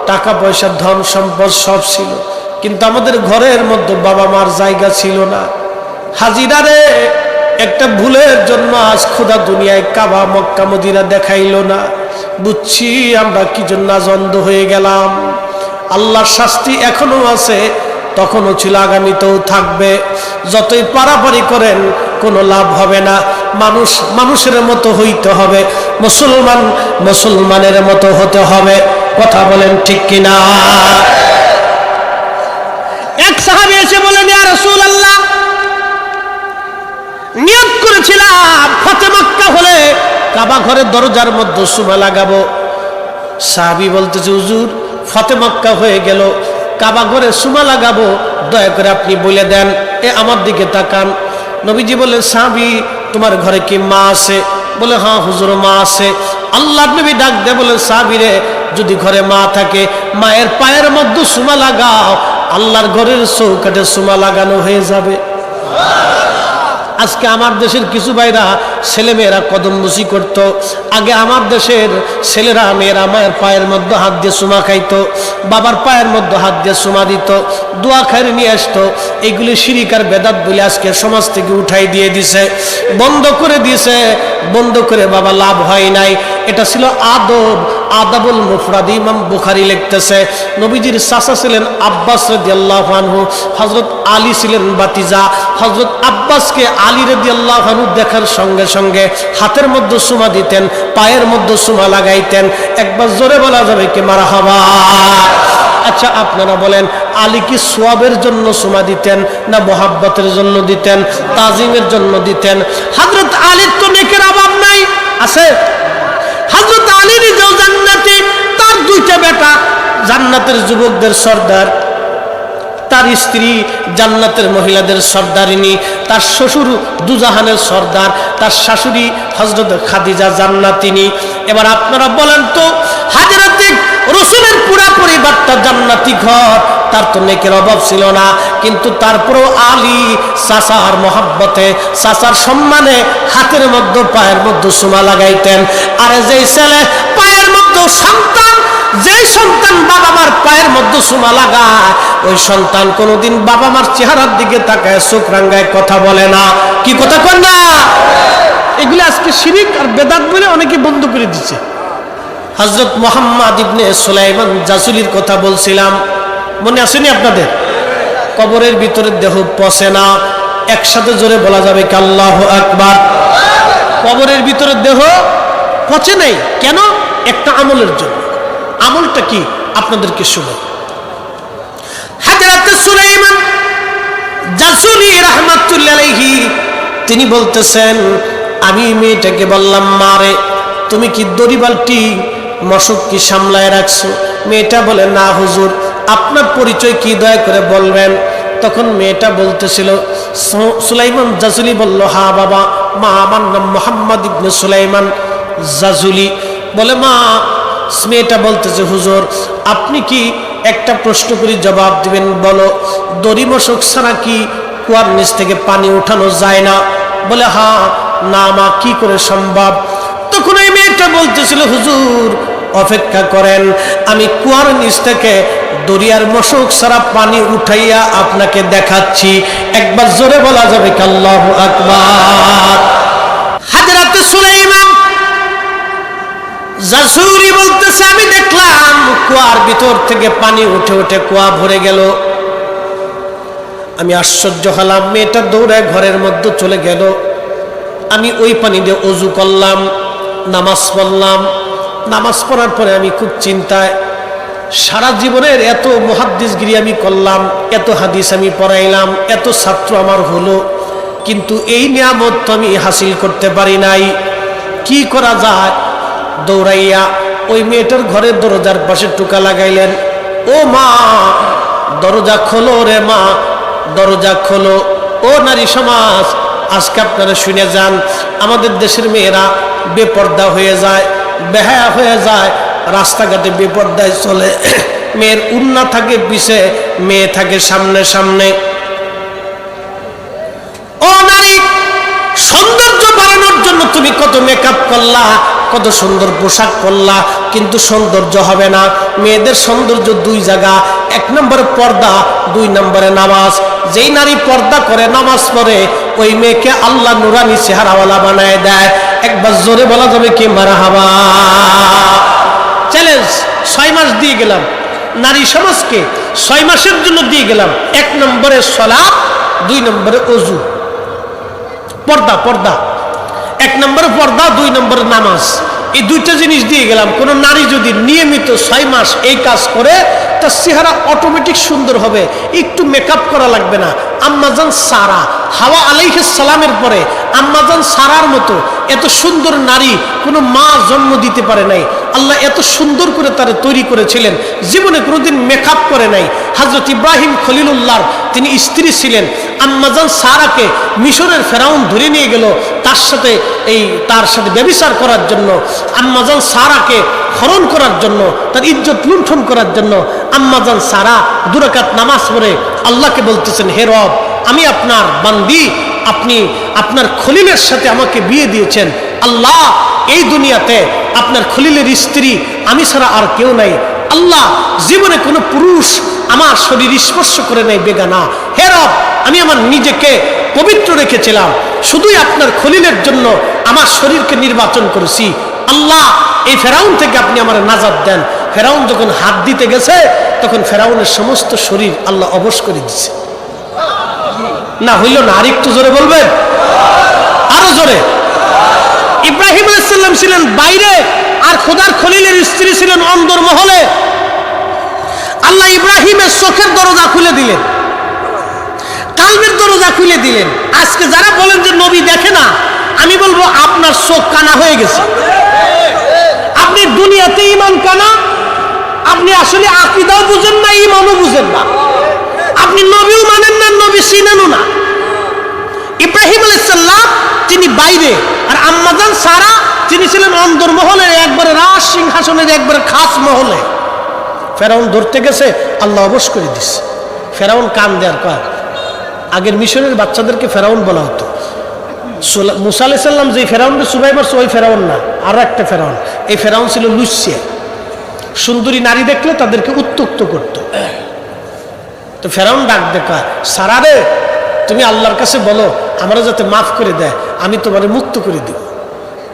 টাকা পয়সা ধন সম্পদ সব ছিল, কিন্তু আমাদের ঘরের মধ্যে বাবা মার জায়গা ছিল না। হাজিরা রে, একটা ভুলের জন্য আজ খোদা দুনিয়ায় কাবা মক্কা মদিনা দেখাইলো না। বুঝছি আমরা কি জন্য আজ অন্ধ হয়ে গেলাম। আল্লাহর শাস্তি এখনো আছে, তখনও ছিল, আগামীতেও থাকবে। যতই পারাপারি করেন কোনো লাভ হবে না। মানুষ মানুষের মতো হইতে হবে, মুসলমান মুসলমানের মতো হতে হবে। কথা বলেন ঠিক কিনা? এক সাহাবী এসে বলেন, ইয়া রাসূলুল্লাহ, নিয়ত করেছিলাম ফতে মক্কা হলে কাবা ঘরের দরজার মধ্যে সুমা লাগাবো। সাহাবী বলতেছে, হুজুর ফতে মক্কা হয়ে গেল, কাবা ঘরে সুমা লাগাবো, দয়া করে আপনি বলে দেন। আমার দিকে তাকান। নবীজি বললেন, সাহাবী তোমার ঘরে কি মা আছে? বলে, হ্যাঁ হুজুর মা আছে। আল্লাহর নবী ডাক দেয়, বলে, সাহাবী রে, যদি ঘরে মা থাকে মায়ের পায়ের মধ্যে সুমা লাগাও, আল্লাহর ঘরের চৌকাঠে সুমা লাগানো হয়ে যাবে। আজকে আমার দেশের কিছু ভাইরা ছেলেমেয়েরা কদমবুসি করত। আগে আমার দেশের ছেলেরা মেয়েরা মায়ের পায়ের মধ্যে হাত দিয়ে চুমা খাইতো, বাবার পায়ের মধ্যে হাত দিয়ে চুমা দিত, দোয়া খাইরে নিয়ে আসতো। এইগুলি শিরিক আর বেদাত বলে আজকে সমাজ থেকে উঠাই দিয়ে দিছে, বন্ধ করে দিয়েছে। বন্ধ করে বাবা লাভ হয় নাই। এটা ছিল আদব, আদাবুল মুফরাদ। ইমাম বুখারী লিখতেছে, নবীজির চাচা ছিলেন আব্বাস রাদিয়াল্লাহু আনহু, হযরত আলী ছিলেন ভাতিজা। হযরত আব্বাসকে আলী রাদিয়াল্লাহু আনহু দেখার সঙ্গে সঙ্গে হাতের মধ্যে চুমা দিতেন, পায়ের মধ্যে চুমা লাগাইতেন। একবার জোরে বলা যাবে কি মারহাবা? আচ্ছা আপনারা বলেন, আলী কি সোয়াবের জন্য চুমা দিতেন, না মোহাব্বতের জন্য দিতেন, তাজিমের জন্য দিতেন? হযরত আলীর তো নেকের অভাব নাই, আছে। হযরত আলী নিজেও জান্নাতি, তার দুইটা বেটা জান্নাতের যুবকদের সর্দার, তার স্ত্রী জান্নাতের মহিলাদের সর্দারিনী, তার শ্বশুর দুজাহানের সর্দার, তার শাশুড়ি হযরত খাদিজা জান্নাতিনী। এবার আপনারা বলেন তো, হযরত রাসূলের পুরা পরিবারটা জান্নাতি ঘর, তার তো নেকের অভাব ছিল না, কিন্তু তারপরেও আলী চাচার মহব্বতে, চাচার সম্মানে হাতের মধ্যে পায়ের মধ্যে চুমা লাগাইতেন। আর যেই ছেলে পায়ের মধ্যে সন্তান, যেই সন্তান বাবা মার পায়ের মধ্যে চুমা লাগায়, ওই সন্তান কোনোদিন বাবা মার চেহারার দিকে তাকায় চোখ রাঙ্গায় কথা বলে না। কি কথা কন না? এগুলো আজকে শিরিক আর বেদাত বলে অনেকে বন্ধ করে দিচ্ছে। হযরত মুহাম্মদ ইবনে সুলাইমান জাসুলির কথা বলছিলাম, মনে আসেনি আপনাদের? কবরের ভিতরে দেহ পচে না, একসাথে জোরে বলা যাবে কি আল্লাহু আকবার? কবরের ভিতরে দেহ পচে নাই কেন? একটা আমলের জন্য। আমলটা কি আপনাদেরকে শুনে। হযরত সুলাইমান জাসুলি রাহমাতুল্লাহি আলাইহি তিনি বলতেছেন, আমি মেয়েটাকে বললাম, মারে তুমি কি দড়ি বালতি মশক কি সামলায় রাখছো? মেয়েটা বলে, না হুজুর। আপনার পরিচয় কি দয়া করে বলবেন? তখন মেয়েটা বলতেছিল, সুলাইমান জাসুলি বলল, হ্যাঁ বাবা, মা আমার নাম মুহাম্মদ ইবনে সুলাইমান জাসুলি। বলে, মা। মেয়েটা বলতেছে, হুজুর আপনি কি একটা প্রশ্ন করি জবাব দিবেন, বলো দড়ি মশক ছাড়া কি কুয়ার নিচ থেকে পানি উঠানো যায় না? বলে, হ্যাঁ। না মা, কি করে সম্ভব? তখন এই মেয়েটা বলতেছিল, হুজুর অপেক্ষা করেন, আমি কুয়ার নিচ থেকে দরিয়ার মশক ছাড়া পানি উঠাইয়া আপনাকে দেখাচ্ছি। একবার জোরে বলা যাবে কি আল্লাহু আকবার? হযরত সুলাইমান জাসুরি বলতেছে, আমি দেখলাম কুয়ার ভিতর থেকে পানি উঠে উঠে কুয়া ভরে গেল। আমি আশ্চর্য হলাম। মেয়েটা দৌড়ায় ঘরের মধ্যে চলে গেল। আমি ওই পানি দিয়ে ওযু করলাম, নামাজ পড়লাম। নামাজ পড়ার পরে আমি খুব চিন্তায়, সারা জীবনের এত মুহাদ্দিসগিরি আমি করলাম, এত হাদিস আমি পড়াইলাম, এত ছাত্র আমার হলো, কিন্তু এই নিয়ামত তো আমি হাসিল করতে পারি নাই। কি করা যায়? দৌড়াইয়া ওই মেয়েটার ঘরের দরজার পাশে টোকা লাগাইলেন, ও মা দরজা খোলো রে মা, দরজা খোলো। ও নারী সমাজ, আজকে আপনারা শুনে যান, আমাদের দেশের মেয়েরা বেপর্দা হয়ে যায়, বেহায়া হয়ে যায়, রাস্তাঘাটে বেপরদায় চলে, মেয়ের উন্না থাকে পিছে, মেয়ে থাকে সামনে সামনে। ও নারী, সৌন্দর্য বাড়ানোর জন্য তুমি কত মেকআপ করলা, কত সুন্দর পোশাক পরলা, কিন্তু সৌন্দর্য হবে না। মেয়েদের সৌন্দর্য দুই জায়গা, এক নম্বরে পর্দা, দুই নম্বরে নামাজ। যেই নারী পর্দা করে, নামাজ পড়ে, ওই মেয়েকে আল্লাহ নুরানি চেহারাওয়ালা বানায় দেয়। একবার জোরে বলা যাবে কি মারহাবা? চ্যালেঞ্জ 6 মাস দিয়ে গেলাম নারী সমাজকে, 6 মাসের জন্য দিয়ে গেলাম। 1 নম্বরে সালাত, 2 নম্বরে ওযু, পর্দা। পর্দা 1 নম্বরে পর্দা, 2 নম্বরে নামাজ। এই দুইটা জিনিস দিয়ে গেলাম। কোন নারী যদি নিয়মিত 6 মাস এই কাজ করে, তার চেহারা অটোমেটিক সুন্দর হবে, একটু মেকআপ করা লাগবে না। আম্মাজান সারা, হাওয়া আলাইহিস সালামের পরে আম্মাজান সারার মতো এত সুন্দর নারী কোনো মা জন্ম দিতে পারে নাই। আল্লাহ এত সুন্দর করে তারে তৈরি করেছিলেন, জীবনে কোনোদিন মেকআপ করে নাই। হযরত ইব্রাহিম খলিলুল্লাহর তিনি স্ত্রী ছিলেন। আম্মাজান সারাকে মিশরের ফেরাউন ধরে নিয়ে গেল তার সাথে ব্যভিচার করার জন্য। আম্মাজান সারাকে হরণ করার জন্য, তার ইজ্জত লুণ্ঠন করার জন্য আম্মাজান সারা 2 রাকাত নামাজ পড়ে আল্লাহকে বলতেছেন, হে রব, আমি আপনার বান্দি, আপনি আপনার খলিলের সাথে আমাকে বিয়ে দিয়েছেন। আল্লাহ, এই দুনিয়াতে আপনার খলিলের স্ত্রী আমি ছাড়া আর কেউ নাই। আল্লাহ, জীবনে কোনো পুরুষ আমার শরীর স্পর্শ করে নাই বেগানা। হে রব, আমি আমার নিজেকে পবিত্র রেখেছিলাম, শুধুই আপনার খলিলের জন্য আমার শরীরকে নির্বাচন করেছি। আল্লাহ, এই ফেরাউন থেকে আপনি আমার নাজাত দেন। ফেরাউন যখন হাত দিতে গেছে, তখন ফেরাউনের সমস্ত শরীর আল্লাহ অবশ করে দিচ্ছে। না হইল না? আরেকটু জোরে বলবেন, আরো জোরে। ইব্রাহিম আলাইহিস সালাম ছিলেন বাইরে, আর খোদার খলিলের স্ত্রী ছিলেন অন্দর মহলে। আল্লাহ ইব্রাহিমের চোখের দরজা খুলে দিলেন, কালবের দরজা খুলে দিলেন। আজকে যারা বলেন যে নবী দেখে না, আমি বলবো আপনার চোখ কানা হয়ে গেছে। আপনি দুনিয়াতে ঈমান কানা, আপনি আসলে আকীদাও বুঝেন না, ঈমানও বুঝেন না। আপনি নবীও মানেন না, নবী চিনেনও না। ইব্রাহিম আলাইহিস সালাম তিনি বাইরে, আর আম্মাজান সারা তিনি ছিলেন অন্দর মহলের একবারে রাজ সিংহাসনের একবারে খাস মহলে। ফেরাউন ধরতে গেছে, আল্লাহ অবশ করে দিচ্ছে। ফেরাউন কান দেয়ার কয়, আগের মিশরের বাচ্চাদেরকে ফেরাউন বলা হতো। মুসা আলাইহিস সালাম যে ফেরাউনকে চুবাই মারছে, ওই ফেরাউন না, আর একটা ফেরাউন। এই ফেরাউন ছিল লুচ্ছিয়া, সুন্দরী নারী দেখলে তাদেরকে উত্ত্যক্ত করত। তো ফেরাউন ডাক দেখা, সারা রে, তুমি আল্লাহর কাছে বলো আমরা যাতে মাফ করে দেয়, আমি তোমারে মুক্ত করে দিব।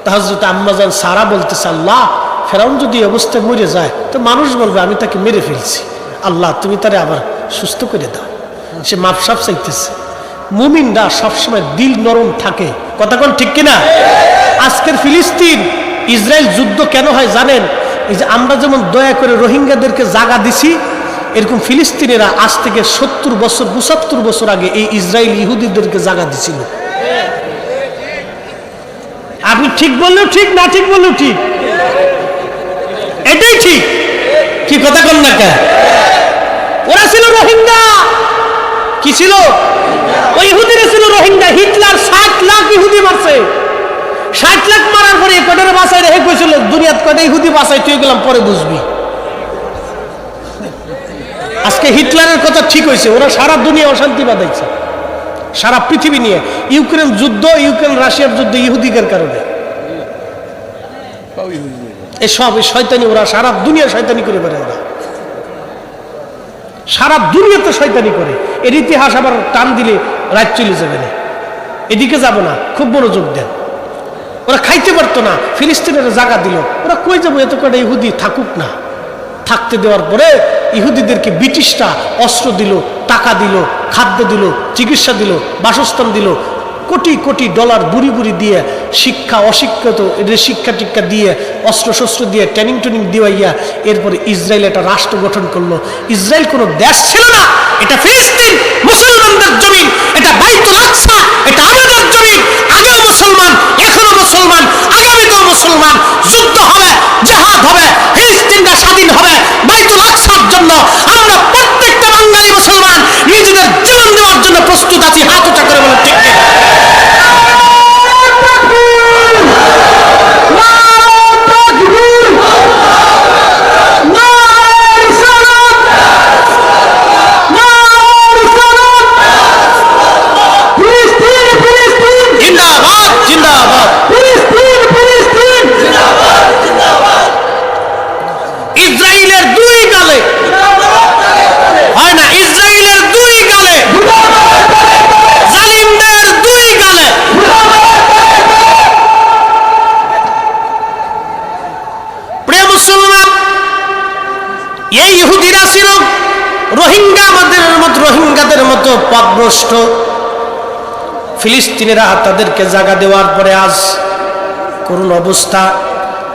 তা হযরত আম্মাজান সারা বলতেছে, আল্লাহ, ফেরাউন যদি এই অবস্থায় মরে যায় তো মানুষ বলবে আমি তাকে মেরে ফেলছি। আল্লাহ, তুমি তারে আবার সুস্থ করে দাও। সে মাফ সাফ চাইতেছে। মুমিনরা সবসময় দিল নরম থাকে, কথা কোন ঠিক কিনা? আজকের ফিলিস্তিন ইসরায়েল যুদ্ধ কেন হয় জানেন? এই যে আমরা যেমন দয়া করে রোহিঙ্গাদেরকে জায়গা দিছি, এরকম ফিলিস্তিনিরা আজ থেকে 70 বছর 75 বছর আগে এই ইসরায়েল ইহুদিদেরকে জায়গা দিছিল। আপনি ঠিক বললেও ঠিক, না ঠিক বললেও ঠিক, এটাই ঠিক। কি কথা কন না কে? ওরা ছিল রোহিঙ্গা। কি ছিল? ওই ইহুদিরা ছিল রোহিঙ্গা। হিটলার 60 লাখ ইহুদি মারছে। 60 লাখ মারার পরে কয়টারে বাঁচাই রেখে কইছিল, দুনিয়াত কয়টা ইহুদি বাঁচাই তুই গেলাম পরে বুঝবি। আজকে হিটলারের কথা ঠিক হয়েছে, ওরা সারা দুনিয়া অশান্তি বাঁধাইছে, সারা পৃথিবী নিয়ে। ইউক্রেন যুদ্ধ, ইউক্রেন রাশিয়ার যুদ্ধ ইহুদিদের কারণে। এসব শয়তানি, ওরা সারা দুনিয়া শয়তানি করে বেড়ে, ওরা সারা দুনিয়াতে শয়তানি করে। এর ইতিহাস আবার টান দিলে রাত চলে যাবে না, এদিকে যাব না, খুব মনোযোগ দেন। ওরা খাইতে পারতো না, ফিলিস্তিনের জায়গা দিল। ওরা কই যাবো, এত কটা ইহুদি থাকুক না। থাকতে দেওয়ার পরে ইহুদিদেরকে ব্রিটিশরা অস্ত্র দিল, টাকা দিল, খাদ্য দিল, চিকিৎসা দিল, বাসস্থান দিল, কোটি কোটি ডলার বুড়ি বুড়ি দিয়ে, শিক্ষা অশিক্ষিত এদের শিক্ষা টিক্ষা দিয়ে, অস্ত্র শস্ত্র দিয়ে, ট্রেনিং দিওয়াইয়া এরপরে ইসরায়েল একটা রাষ্ট্র গঠন করলো। ইসরায়েল কোনো দেশ ছিল না, এটা ফিলিস্তিন মুসলমানদের জমিন, এটা বাইতুল আকসা, এটা আমাদের জমিন। আগেও মুসলমান, এখনো মুসলমান, আগামীতেও মুসলমান। যুদ্ধ হবে, জিহাদ হবে, ফিলিস্তিনটা স্বাধীন হবে বাইতুল আকসার জন্য। আমরা প্রত্যেকটা বাঙালি মুসলমান নিজেদের জীবন দেওয়ার জন্য প্রস্তুত আছি। হাত উঁচা করে বলে ঠিক না? নারায়ে তাকবীর। ছিল রোহিঙ্গাদের মতো পথভ্রষ্ট ফিলিস্তিনিরা তাদেরকে জায়গা দেওয়ার পরে আজ করুণ অবস্থা।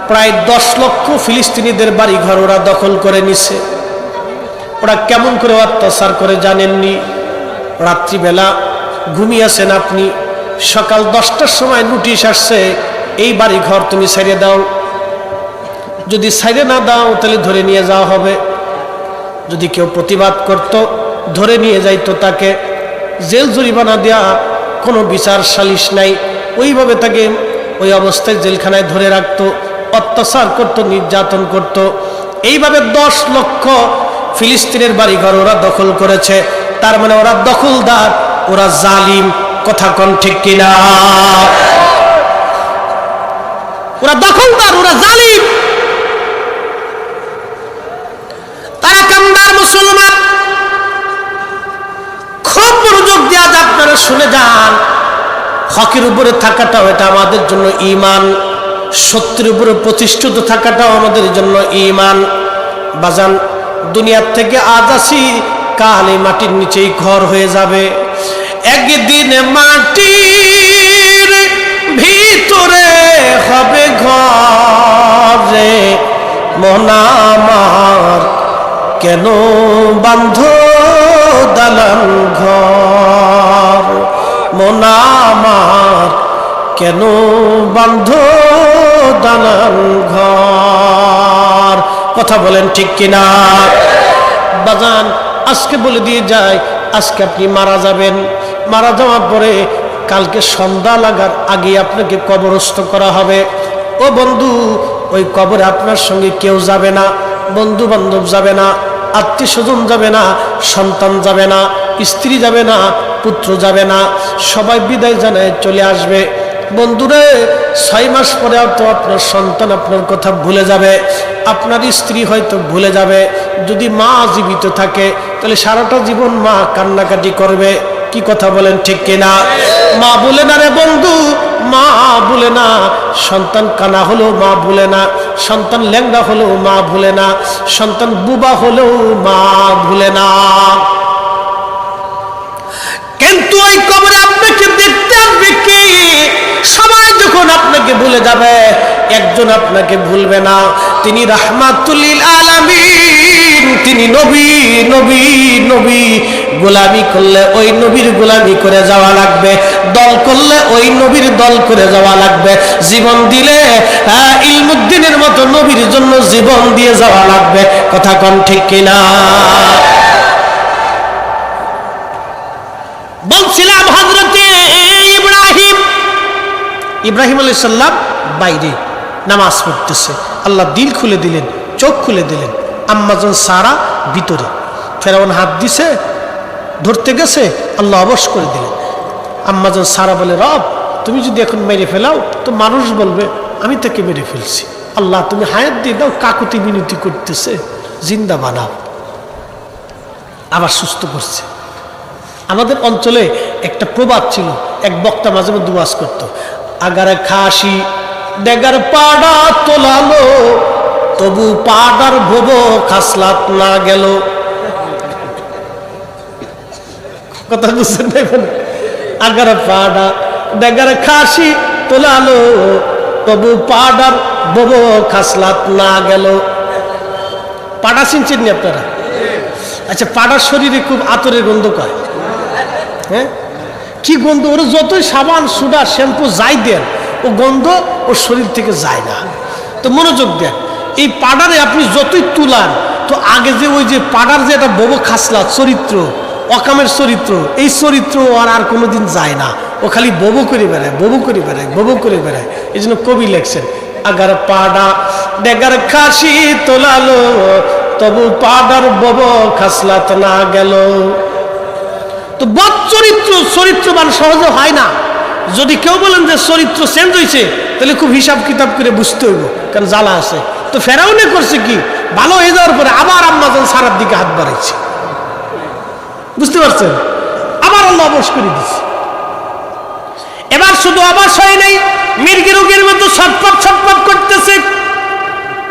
প্রায় 10 লক্ষ ফিলিস্তিনিদের বাড়ি ঘর ওরা দখল করে নিছে। ওরা কেমন করে অত্যাচার করে জানেননি? রাত্রিবেলা ঘুমিয়েছেন আপনি, সকাল 10টার সময় নোটিশ আসছে এই বাড়ি ঘর তুমি ছেড়ে দাও। যদি ছেড়ে না দাও তাহলে ধরে নিয়ে যাওয়া হবে। যদি কেউ প্রতিবাদ করত ধরে নিয়ে যাইতো, তাকে জেল জরিমানা দেওয়া, কোনো বিচার সালিশ নাই, ওইভাবে তাকে ওই অবস্থায় জেলখানায় ধরে রাখতো, অত্যাচার করত, নির্যাতন করত। এইভাবে 10 লক্ষ ফিলিস্তিনের বাড়িঘর ওরা দখল করেছে। তার মানে ওরা দখলদার, ওরা জালিম। কথা কোন ঠিক কিনা? ওরা দখলদার, ওরা জালিম। তারা কামদার মুসলমান। খুব মনোযোগ দিয়ে আজ আপনারা শুনে যান। হকের উপরে থাকাটাও এটা আমাদের জন্য ঈমান, সত্যের উপরে প্রতিষ্ঠিত থাকাটাও আমাদের জন্য ঈমান। বাজান, দুনিয়ার থেকে আজ আসি, কাল এই মাটির নিচেই ঘর হয়ে যাবে। একদিন মাটির ভিতরে হবে ঘরে। মন আমার কেন বান্ধ দালান ঘর? মন আমার কেন বান্ধ দালান ঘর? কথা বলেন ঠিক কিনা? বাজান, আজকে বলে দিয়ে যায়, আজকে আপনি মারা যাবেন। মারা যাওয়ার পরে কালকে সন্ধ্যা লাগার আগে আপনাকে কবরস্থ করা হবে। ও বন্ধু, ওই কবরে আপনার সঙ্গে কেউ যাবে না, বন্ধু বান্ধব যাবে না, আত্মীয় স্বজন যাবে না, সন্তান যাবে না, স্ত্রী যাবে না, পুত্র যাবে না, সবাই বিদায় জানায় চলে আসবে। বন্ধুরে, 6 মাস পরে তো আপনার সন্তান আপনার কথা ভুলে যাবে, আপনার স্ত্রী হয়তো ভুলে যাবে। যদি মা জীবিত থাকে তাহলে সারাটা জীবন মা কান্নাকাটি করবে। কি কথা বলেন ঠিক কিনা? মা ভুলে না রে বন্ধু, মা ভুলে না। সন্তান কানা হলেও মা ভুলে না, সন্তান ল্যাংড়া হলেও মা ভুলে না, সন্তান বুবা হলেও মা ভুলে না। কিন্তু ওই কবরে আপনাকে দেখতে আসবে কে? সবাই যখন আপনাকে ভুলে যাবে, একজন আপনাকে ভুলবে না, তিনি রাহমাতুল লিল আলামিন, তিনি নবী। নবী নবী গোলামি করলে ওই নবীর গোলামি করে যাওয়া লাগবে, দল করলে ওই নবীর দল করে যাওয়া লাগবে, জীবন দিলে ইলমুদ্দিনের মতো নবীর জন্য জীবন দিয়ে যাওয়া লাগবে। কথা কোন ঠিক কিনা? বলছিলাম হযরতে ইব্রাহিম আলাইহিস সালাম বাইরে নামাজ পড়তেছে, আল্লাহ দিল খুলে দিলেন, চোখ খুলে দিলেন। আম্মাজান সারা ভিতরে, ফেরাউন হাত দিছে, ধরতে গেছে, আল্লাহ অবশ করে দিলেন। আম্মাজান সারা বলে, রব তুমি যদি এখন মেরে ফেলাও তো মানুষ বলবে আমি তাকে মেরে ফেলছি। আল্লাহ তুমি হায়াত দিয়ে দাও, কাকুতি মিনতি করতেছে, জিন্দা বানাও। আবার সুস্থ করছে। আমাদের অঞ্চলে একটা প্রবাদ ছিল, এক বক্তা মাঝে মধ্যে ওয়াজ করতো, আগারে খাসি ডেগার পাড়া তোলালো, তবু পাড়ার ভোব খাসলাত না গেল। কথা বুঝছেন? আগারে পাড়া ডেগার খাসি তোলালো, তবু পাড়ার ভোব খাসলাত না গেল। পাড়া চিনছেন নি আপনারা? আচ্ছা, পাড়ার শরীরে খুব আতরের গন্ধ করে। হ্যাঁ, কি গন্ধ! ওরা যতই সাবান সুডা শ্যাম্পু যাই দেন, ও গন্ধ ওর শরীর থেকে যায় না। তো মনোযোগ দেন, এই পাড়ারে আপনি যতই তুলান, তো আগে যে ওই যে পাড়ার যে একটা বব খাসলা চরিত্র, অকামের চরিত্র, এই চরিত্র আর কোনোদিন যায় না। ও খালি ববু করে বেড়ায়, ববু করে বেড়ায়, ববু করে বেড়ায়। এই জন্য কবি লেখছেন, আগার পাড়া ডেগার খাসি তোলালো, তবু পাড়ার বব খাসলাত না গেল। তো বদ চরিত্রবান সহজে হয় না। যদি কেউ বলেন যে চরিত্র চেঞ্জ হয়েছে, তাহলে খুব হিসাব কিতাব করে বুঝতে হইব, কারণ জ্বালা আছে। তো ফেরাউনে করছে কি, ভালো হয়ে যাওয়ার পরে আবার আম্মাজান সারার দিকে হাত বাড়াইছে। বুঝতে পারছেন? আবার আল্লাহ অবশ করে দিচ্ছে। এবার শুধু অবশ হয় নাই, মির্গি রোগের মতো ছটফট করতেছে।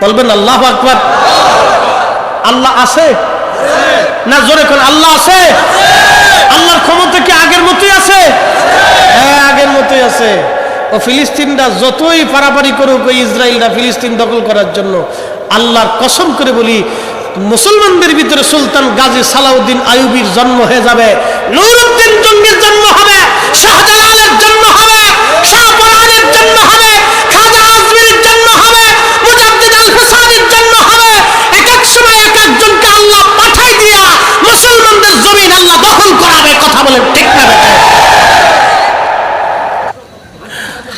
বলবেন আল্লাহু আকবার। আল্লাহ আছে? না জোরে কোন আল্লাহ আছে? আল্লাহর ক্ষমতা কি আগের মতোই আছে? হ্যাঁ, আগের মতোই আছে। ও ফিলিস্তিনরা যতই পারাপারি করুক, ওই ইসরায়েলরা ফিলিস্তিন দখল করার জন্য, আল্লাহর কসম করে বলি, মুসলমানদের ভিতরে সুলতান গাজী সালাউদ্দিন আইয়ুবীর জন্ম হয়ে যাবে, নুরউদ্দিন জঙ্গির জন্ম হবে, শাহজালালের জন্ম হবে, শাহপরানের জন্ম হবে, খাজা আজমিরের জন্ম হবে, মুজাদ্দিদ আল ফিসানির জন্ম হবে। এক এক সময় এক একজনকে আল্লাহ পাঠাই দিয়া মুসলমানদের জমিন আল্লাহ দখল করাবে। কথা বলেন ঠিক না বেটা?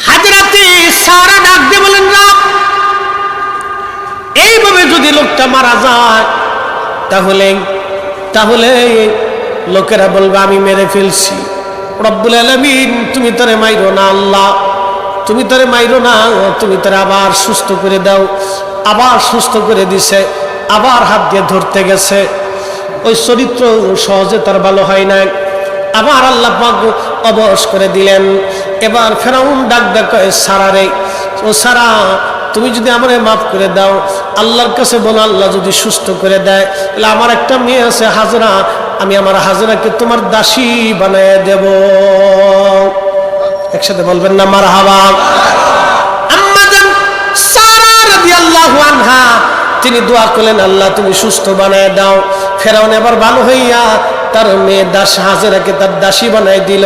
হাজরাতে সারা ডাক দিয়ে বলেন, রাব, এইভাবে যদি লোকটা মারা যায় তাহলে লোকেরা বলবে আমি মেরে ফেলছি। রব্বুল আলামিন তুমি তারে মাইরো না, আল্লাহ তুমি তারে মাইরো না, তুমি তারে আবার সুস্থ করে দাও। আবার সুস্থ করে দিছে, আবার হাত দিয়ে ধরতে গেছে, ওই চরিত্র সহজে তার ভালো হয় না। আবার আল্লাহ পাক অবশ করে দিলেন। এবার ফেরাউন ডাক কয়, সারা রে, ও সারা, তুমি যদি আমারে মাফ করে দাও, আল্লাহর কাছে বলো, আল্লাহ যদি সুস্থ করে দেয়, তাহলে আমার একটা মেয়ে আছে হাজরা, আমি আমার হাজরাকে তোমার দাসী বানায় দেব। একসাথে বলবেন না মারহাবা? আম্মা জান সারা রাদিয়াল্লাহু আনহা তিনি দোয়া করলেন, আল্লাহ তুমি সুস্থ বানায় দাও। ফেরাউন এবার ভালো হইয়া তার মেয়ে দাস হাজরাকে তার দাসী বানায় দিল।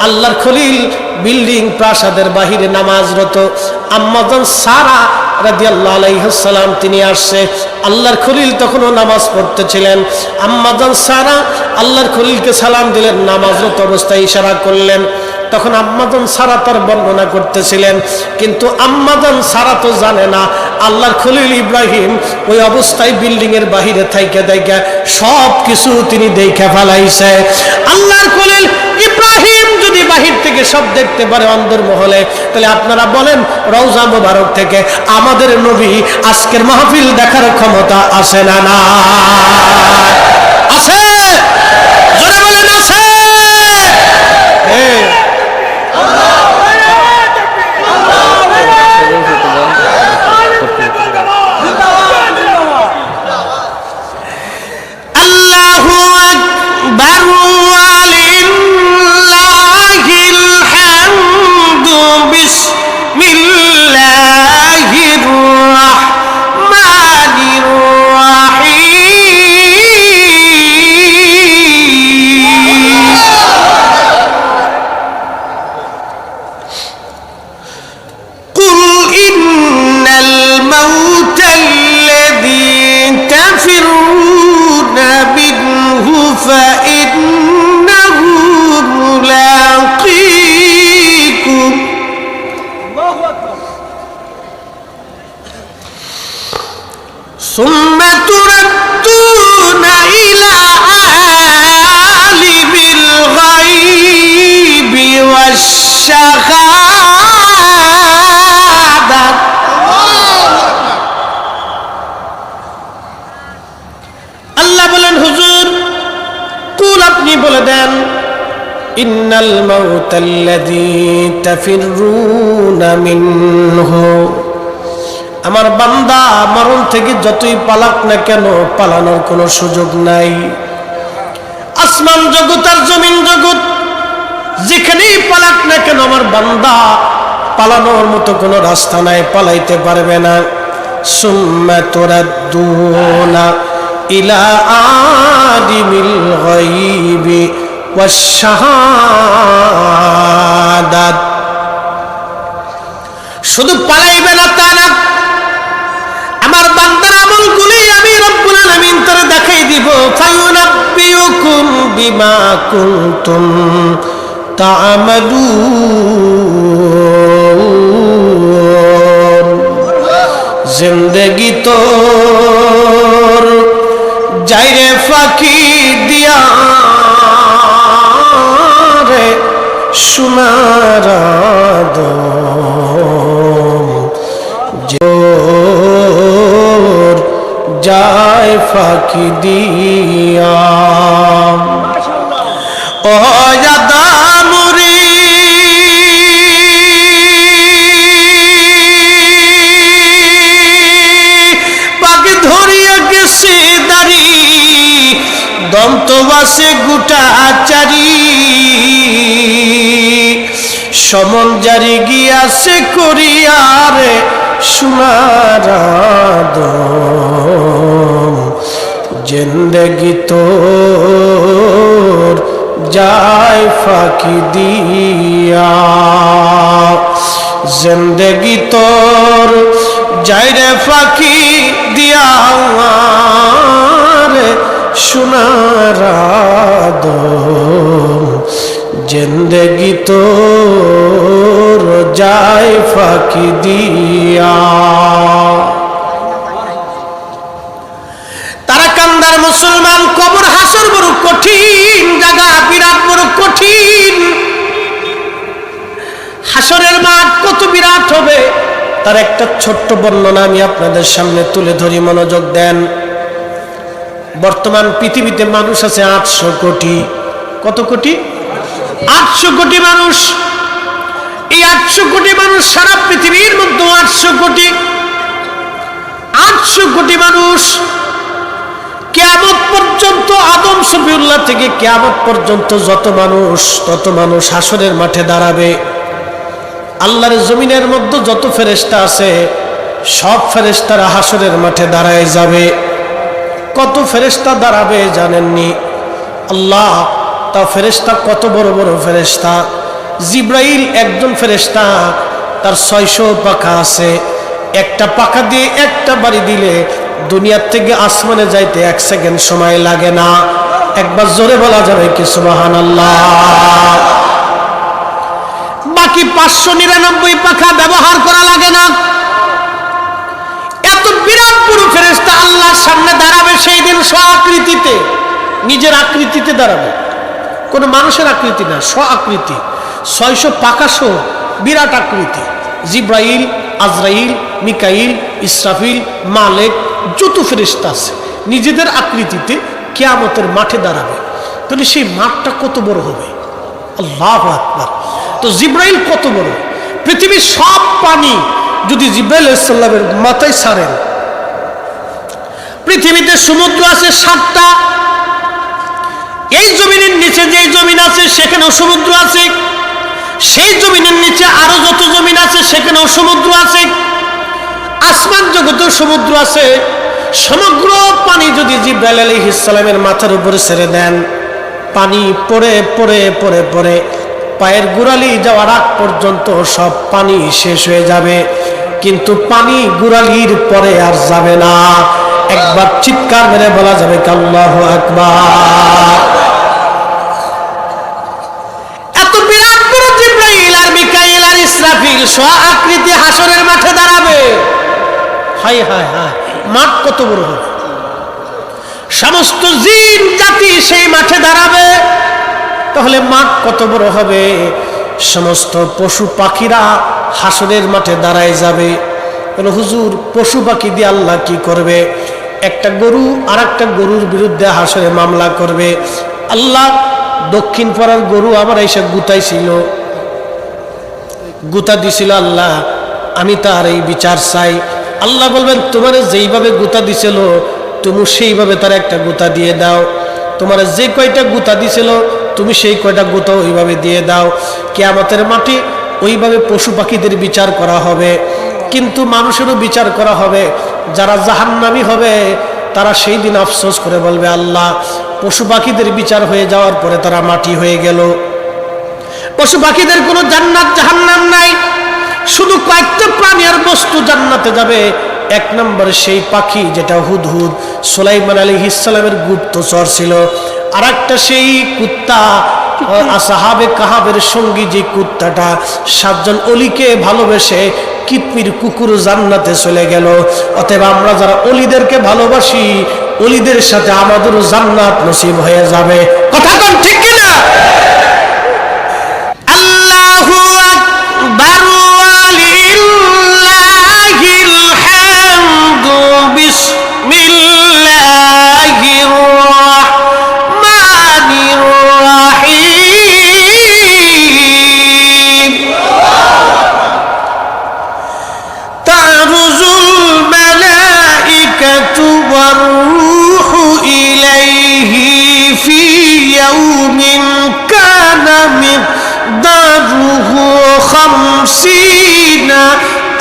আল্লাহর খলিল বিল্ডিং প্রাসাদের বাহিরে নামাজরত আম্মা জান সারা রাদিয়াল্লাহু আলাইহিস সালাম তিনি আসছে। আল্লাহর খলিল তখনও নামাজ পড়তেছিলেন। আম্মা জান সারা আল্লাহর খলিলকে সালাম দিলেন, নামাজরত অবস্থায় ইশারা করলেন। তখন আম্মাজান সারা তার বর্ণনা করতেছিলেন, কিন্তু আম্মাজান সারা তো জানে না আল্লাহর খলিল ইব্রাহিম ওই অবস্থায় বিল্ডিং এর বাহিরে থাইকা সব কিছু তিনি দেখে ফেলাইছে। আল্লাহর খলিল ইব্রাহিম যদি বাহির থেকে সব দেখতে পারে অন্দরমহলে, তাহলে আপনারা বলেন রওজা মোবারক থেকে আমাদের নবী আজকের মাহফিল দেখার ক্ষমতা আছে না? না আছে? জোরে বলেন আছে? ثم تردون إلى عالم الغيب والشهادة আল্লাহ বলেন, হুজুর কুল আপনি বলে দেন, ইন্নাল মাউতাল্লাযী তাফিরুনা মিনহু, আমার বান্দা মরণ থেকে যতই পালাক না কেন পালানোর কোনো সুযোগ নাই। আসমান জগৎ আর জমিন জগৎ যেখানেই পালাক না কেন আমার বান্দা পালানোর মতো কোনো রাস্তা নাই, পালাইতে পারবে না। সুম্মা তুরাদ্দুনা ইলা আলিমিল গায়বি ওয়াশ শাহাদাত, শুধু পালাইবে না তা না, আমার বান্দার আমলগুলি আমি রব্বুল আলামিন তারে দেখাই দিব। ফায়ুনাব্বিউকুম বিমা কুনতুম তা'মালুন, জিন্দেগি তোর যাইরে ফাঁকি দিয়া রে সোনার যায় ফাঁকি দিয়া। ও জাদামুরি পাখি ধরিয়া গেছে দাড়ি দিগন্ত বাসে গুটা চারি সমন জারি গিয়াছে করিয়ারে সোনার আদম জিন্দেগি তোর যায় ফাঁকি দিয়া জিন্দেগি তোর যায় রে ফাঁকি দিয়া রে সোনার আদম জিন্দেগি তোর যায় ফাঁকি দিয়া। তারা কান্দার মুসলমান, কবর হাসর বড় কঠিন জায়গা, বিরাট বড় কঠিন। হাসরের মাঠ কত বিরাট হবে তার একটা ছোট্ট বর্ণনা আমি আপনাদের সামনে তুলে ধরি, মনোযোগ দেন। বর্তমান পৃথিবীতে মানুষ আছে 800 কোটি। কত কোটি? 800 কোটি মানুষ। এই 800 কোটি মানুষ সারা পৃথিবীর মধ্যে 800 কোটি মানুষ কিয়ামত পর্যন্ত, আদম সফিউল্লাহ থেকে কিয়ামত পর্যন্ত যত মানুষ তত মানুষ হাসরের মাঠে দাঁড়াবে। আল্লাহর জমিনের মধ্যে যত ফেরেশতা আছে সব ফেরেশতারা হাসরের মাঠে দাঁড়ায় যাবে। কত ফেরেশতা দাঁড়াবে জানেননি? আল্লাহ তা ফেরেশতা কত বড় বড় ফেরেশতা। জিব্রাইল একজন ফেরেশতা, তার 600 পাখা আছে। একটা পাখা দিয়ে একটা বাড়ি দিলে দুনিয়ার থেকে আসমানে যাইতে 1 সেকেন্ড সময় লাগে না। একবার জোরে বলা যাবে কি সুবহানাল্লাহ? বাকি 599 পাখা ব্যবহার করা লাগে না। এত বিরাট বড় ফেরেশতা আল্লাহর সামনে দাঁড়াবে সেই দিন স্ব-আকৃতিতে, নিজের আকৃতিতে দাঁড়াবে, কোন মানুষের আকৃতি না, স্ব-আকৃতি। 600 পাখা সহ বিরাট আকৃতি। জিব্রাইল, আজরাইল, মিকাইল, ইসরাফিল, মালেক যত ফেরেশতা আছে নিজেদের আকৃতিতে কিয়ামতের মাঠে দাঁড়াবে। তাহলে সেই মাঠটা কত বড় হবে? আল্লাহু আকবার। তো জিব্রাইল কত বড়? পৃথিবীর সব পানি যদি জিব্রাইল আলাইহিস সালামের মাথায় ছাড়েন, পৃথিবীতে সমুদ্র আছে 7টা। এই জমিনের নিচে যে জমিন আছে সেখানেও সমুদ্র আছে, সেই জমিনের নিচে আরো যত জমিন আছে সেখানেও সমুদ্র আছে, আসমান জগতেও সমুদ্র আছে। সমগ্র পানি যদি জিব্রাইল আলাইহিস সালামের মাথার উপরে ছেড়ে দেন, পানি পড়ে পড়ে পড়ে পড়ে পায়ের গোড়ালি যাওয়ার আগ পর্যন্ত সব পানি শেষ হয়ে যাবে, কিন্তু পানি গোড়ালির পরে আর যাবে না। একবার চিৎকার মেরে বলা যাবে আল্লাহু আকবার। এত বিরাট বড় জিব্রাইল আর মিকাইল আর ইসরাফিল স্ব-আকৃতি হাসরের মাঠে দাঁড়াবে। হায় হায় হায়, মাঠ কত বড় হবে! সমস্ত জিন জাতি সেই মাঠে দাঁড়াবে, তাহলে মাঠ কত বড় হবে! সমস্ত পশু পাখিরা হাসরের মাঠে দাঁড়ায় যাবে। হুজুর, পশু পাখি দিয়ে আল্লাহ কি করবে? একটা গরু আর একটা গরুর বিরুদ্ধে হাসরে মামলা করবে। আল্লাহ, দক্ষিণ পাড়ার গরু আমার এসে গুতাইছিল, গুতা দিছিল, আল্লাহ আমি তার এই বিচার চাই। আল্লাহ বলবেন, তোমার যেইভাবে গুতা দিছিল তুমি সেইভাবে তার একটা গুতা দিয়ে দাও। তোমার যে কয়টা গুতা দিছিল তুমি সেই কয়টা গুতা ওইভাবে দিয়ে দাও। কিয়ামতের মাঠে ওইভাবে পশু পাখিদের বিচার করা হবে, কিন্তু মানুষেরও বিচার করা হবে। যারা জাহান্নামী হবে তারা সেই দিন আফসোস করে বলবে, আল্লাহ, পশু পাখিদের বিচার হয়ে যাওয়ার পরে তারা মাটি হয়ে গেল। পশু পাখিদের কোনো জান্নাত জাহান্নাম নাই, শুধু কয়েকটা প্রাণী আর বস্তু জান্নাতে যাবে। 1 নম্বরে সেই পাখি যেটা হুদহুদ, সুলাইমান আলাইহিস সালামের গুপ্তচর ছিল। আর একটা সেই কুত্তা, আসহাবে কাহাবের সঙ্গী যে কুত্তাটা 7 জন অলিকে ভালোবেসে কিতমির কুকুর জান্নাতে চলে গেল। অতএব আমরা যারা অলিদেরকে ভালোবাসি, অলিদের সাথে আমাদেরও জান্নাত নসিব হয়ে যাবে। কথা কোন ঠিক কিনা? আল্লাহু আকবার, ওয়ালিল্লাহিল হামদু, বিসমিল্লাহির রাহমানির রাহিম। তারুজুল মালাইকাতু ওয়ার রূহু ইলাইহি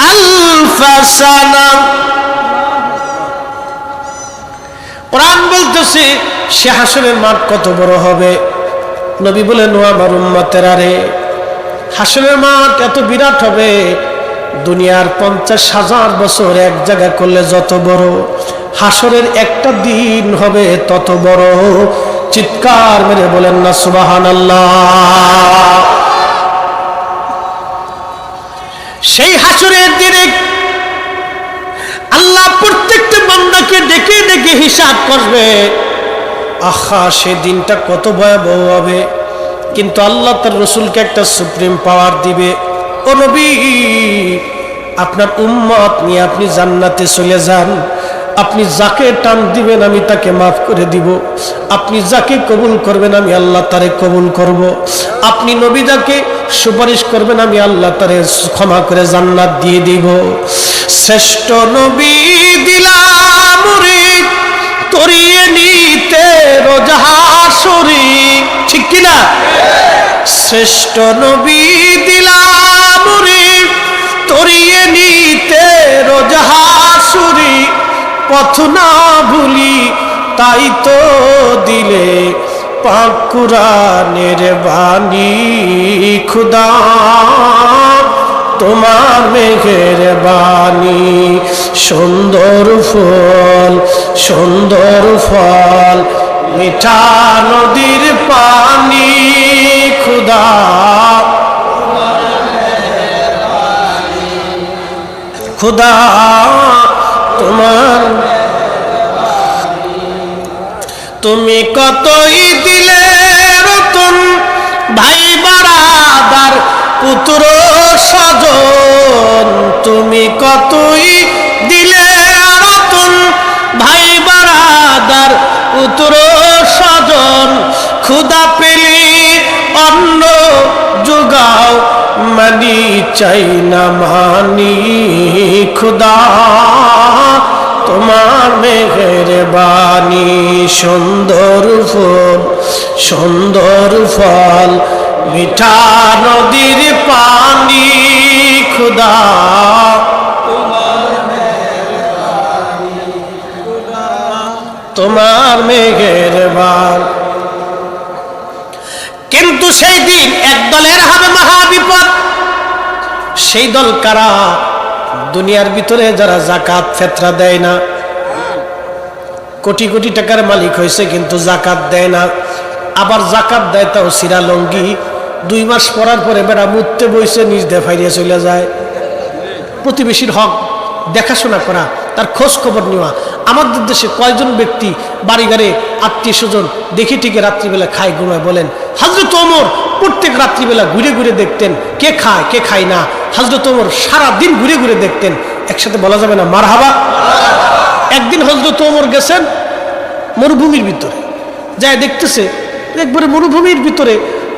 আলফা সানা। কোরআন বলতেছে সে হাসরের মাঠ কত বড় হবে। নবী বলেন ও আমার উম্মতেরা রে, হাসরের মাঠ এত বিরাট হবে, দুনিয়ার 50,000 বছর এক জায়গা করলে যত বড়, হাসরের একটা দিন হবে তত বড়। চিৎকার মেরে বলেন না সুবহানাল্লাহ। সেই হাসরের দিনে আল্লাহ প্রত্যেকটা বান্দাকে ডেকে ডেকে হিসাব করবে। আহা, সে দিনটা কত ভয়াবহ হবে। কিন্তু আল্লাহ তার রসুলকে একটা সুপ্রিম পাওয়ার দিবে, ও নবী আপনার উম্মত নিয়ে আপনি জান্নাতে চলে যান, আপনি যাকে টান দিবেন আমি তাকে মাফ করে দিব, আপনি যাকে কবুল করবেন আমি আল্লাহ তারে কবুল করব, আপনি নবী যাকে সুপারিশ করবেন আমি আল্লাহ তারে ক্ষমা করে জান্নাত দিয়ে দিব। শ্রেষ্ঠ নবী দিলাম রে তরিয়ে নিতে রোজ হাসরে, ঠিক কিনা? শ্রেষ্ঠ নবী দিলাম রে তরিয়ে নিতে রোজ হাসরে, পথ না ভুলি তাই তো দিলে পাক কুরআনের বাণী। খুদা তোমার মেঘের বাণী, সুন্দর ফুল সুন্দর ফল মিঠা নদীর পানি। খুদা খুদা তোমার, তুমি কতই দিলে রতন ভাই বারাদার পুত্র স্বজন, তুমি কতই দিলে রতন ভাই বারাদার পুত্র স্বজন, ক্ষুধা পেলে অন্ন যোগাও মানি চাই না মানি। খুদা তোমার মেঘের বাণী, সুন্দর ফুল সুন্দর ফল মিঠা নদীর পানি। খুদা তোমার মেঘের বাণী। কিন্তু সেই দিন এক দলের হবে মহাবিপদ। সেই দল কারা? দুনিয়ার ভিতরে যারা জাকাত ফেতরা দেয় না, কোটি কোটি টাকার মালিক হয়েছে কিন্তু জাকাত দেয় না, আবার জাকাত দেয় তাও সিরা লঙ্গি, 2 মাস পরার পরে বেড়া মুততে বইছে নিজ দিয়ে ফাইরিয়ে চলে যায়। প্রতিবেশীর হক দেখাশোনা করা, তার খোঁজ খবর নেওয়া। আমাদের দেশে কয়জন ব্যক্তি বাড়িঘরে আত্মীয় স্বজন দেখে টিকে রাত্রিবেলা খায় ঘুমায়? বলেন। হযরত ওমর প্রত্যেক রাত্রিবেলা ঘুরে ঘুরে দেখতেন কে খায় কে খায় না। হযরত ওমর সারাদিন ঘুরে ঘুরে দেখতেন। একসাথে বলা যাবে না মারহাবা? একদিন হযরত ওমর গেছেন মরুভূমির ভিতরে, যায় দেখতেছে একবারে মরুভূমির ভিতরে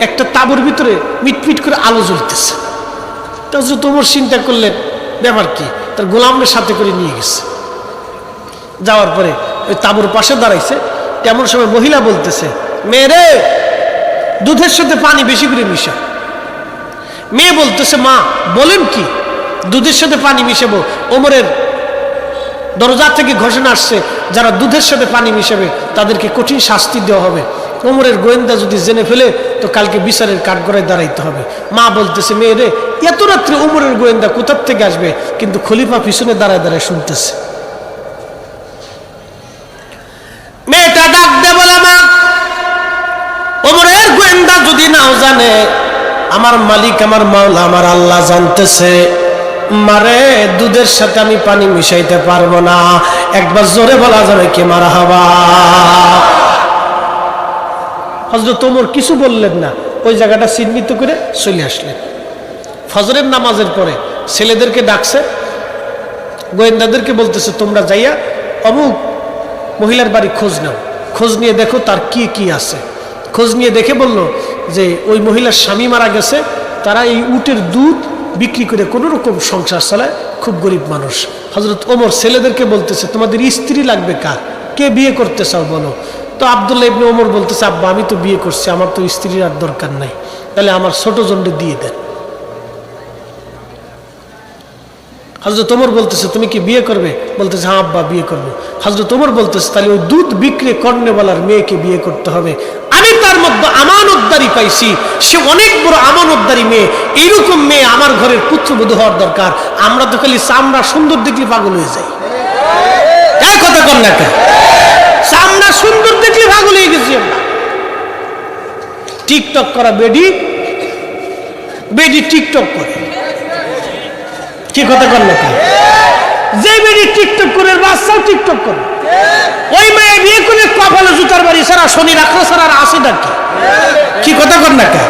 একটা তাঁবুর ভিতরে মিটমিট করে আলো জ্বলতেছে। হযরত ওমর চিন্তা করলেন ব্যাপার কি, তার গোলামের সাথে করে নিয়ে গেছে। যাওয়ার পরে ওই তাঁবুর পাশে দাঁড়াইছে, তেমন সময় মহিলা বলতেছে, মেয়ে দুধের সাথে পানি বেশি করে মিশা। মেয়ে বলতেছে, মা বলেন কি, দুধের সাথে পানি মিশাবো? ওমরের দরজা থেকে ঘোষণা আসছে যারা দুধের সাথে পানি মিশাবে তাদেরকে কঠিন শাস্তি দেওয়া হবে। ওমরের গোয়েন্দা যদি জেনে ফেলে তো কালকে বিচারের কাঠগড়ায় দাঁড়াইতে হবে। মা বলতেছে, মেয়ে রে এত রাত্রে ওমরের গোয়েন্দা কোথার থেকে আসবে? কিন্তু খলিফা পিছনে দাঁড়ায় দাঁড়ায় শুনতেছে। মেয়েটা ডাক দে বলে, মা ওমরের গোয়েন্দা যদি নাও জানে, আমার মালিক আমার মাওলা আমার আল্লাহ জানতেছে। মারে দুধের সাথে আমি পানি মিশাইতে পারবো না। একবার জোরে বলা যাবে কি মারহাবা? হযরত ওমর কিছু বললেন না, ওই জায়গাটা চিহ্নিত করে চলে আসলেন। ফজরের নামাজের পরে ছেলেদেরকে ডাকছে, গোয়েন্দাদেরকে বলতেছে, তোমরা যাইয়া অমুক মহিলার বাড়ি খোঁজ নাও, খোঁজ নিয়ে দেখো তার কি কি আছে। খোঁজ নিয়ে দেখে বলল যে ওই মহিলার স্বামী মারা গেছে, তারা এই উটের দুধ বিক্রি করে কোনো রকম সংসার চালায়, খুব গরিব মানুষ। হযরত ওমর ছেলেদেরকে বলতেছে, তোমাদের স্ত্রী লাগবে কার, কে বিয়ে করতে চাও বলো। তো আব্দুল্লাহ ইবনে ওমর বলতেছে, আব্বা আমি তো বিয়ে করছি, আমার তো স্ত্রীর আর দরকার নাই, তাহলে আমার ছোট জনকে দিয়ে দেন। হযরত ওমর বলতেছে তুমি কি বিয়ে করবে? বলতেছে হ্যাঁ আব্বা বিয়ে করবো। হযরত ওমর বলতেছে তাহলে ওই দুধ বিক্রি করনেওয়ালার মেয়েকে বিয়ে করতে হবে। আমি তার মধ্যে আমানতদারি পাইছি, সে অনেক বড় আমানতদারি মেয়ে, এইরকম মেয়ে আমার ঘরের পুত্রবধূ হওয়ার দরকার। আমরা তো খালি চামড়া সুন্দর দেখলে পাগল হয়ে যাই। এই কথা কর না কেন? চামড়া সুন্দর দেখলে পাগল হয়ে গেছি আমরা। টিকটক করা বেডি বেডি টিকটক করে, কি কথা কর না কেন? যে বেডি টিকটক করে বাচ্চাও টিকটক করে, ওই মেয়ে বিয়ে করে কপালে জুতার বাড়ি সারা শনি রাখলো সারা আর আসে নাকি? কি কথা কর না কেন?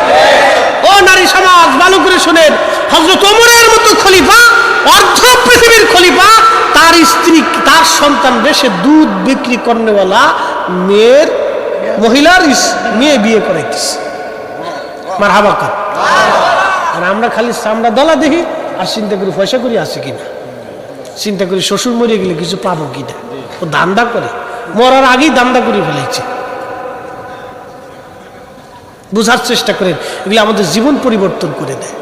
ও নারী সমাজ ভালো করে শোনেন, হযরত ওমরের মতো খলিফা, অর্ধ পৃথিবীর খলিফা, তার স্ত্রী তার সন্তান দেশে দুধ বিক্রি করনেওয়ালা মহিলার মেয়ে বিয়ে করাইতেছে। মারহাবা কর। আর আমরা খালি চামড়া দলা দেখি আর চিন্তা করি পয়সা করি আছে কিনা, চিন্তা করি শ্বশুর মরে গেলে কিছু পাবো কিনা। ও দান্দা করে, মরার আগেই দান্দা করে ফেলেছে। বুঝার চেষ্টা করেন, এগুলো আমাদের জীবন পরিবর্তন করে দেয়।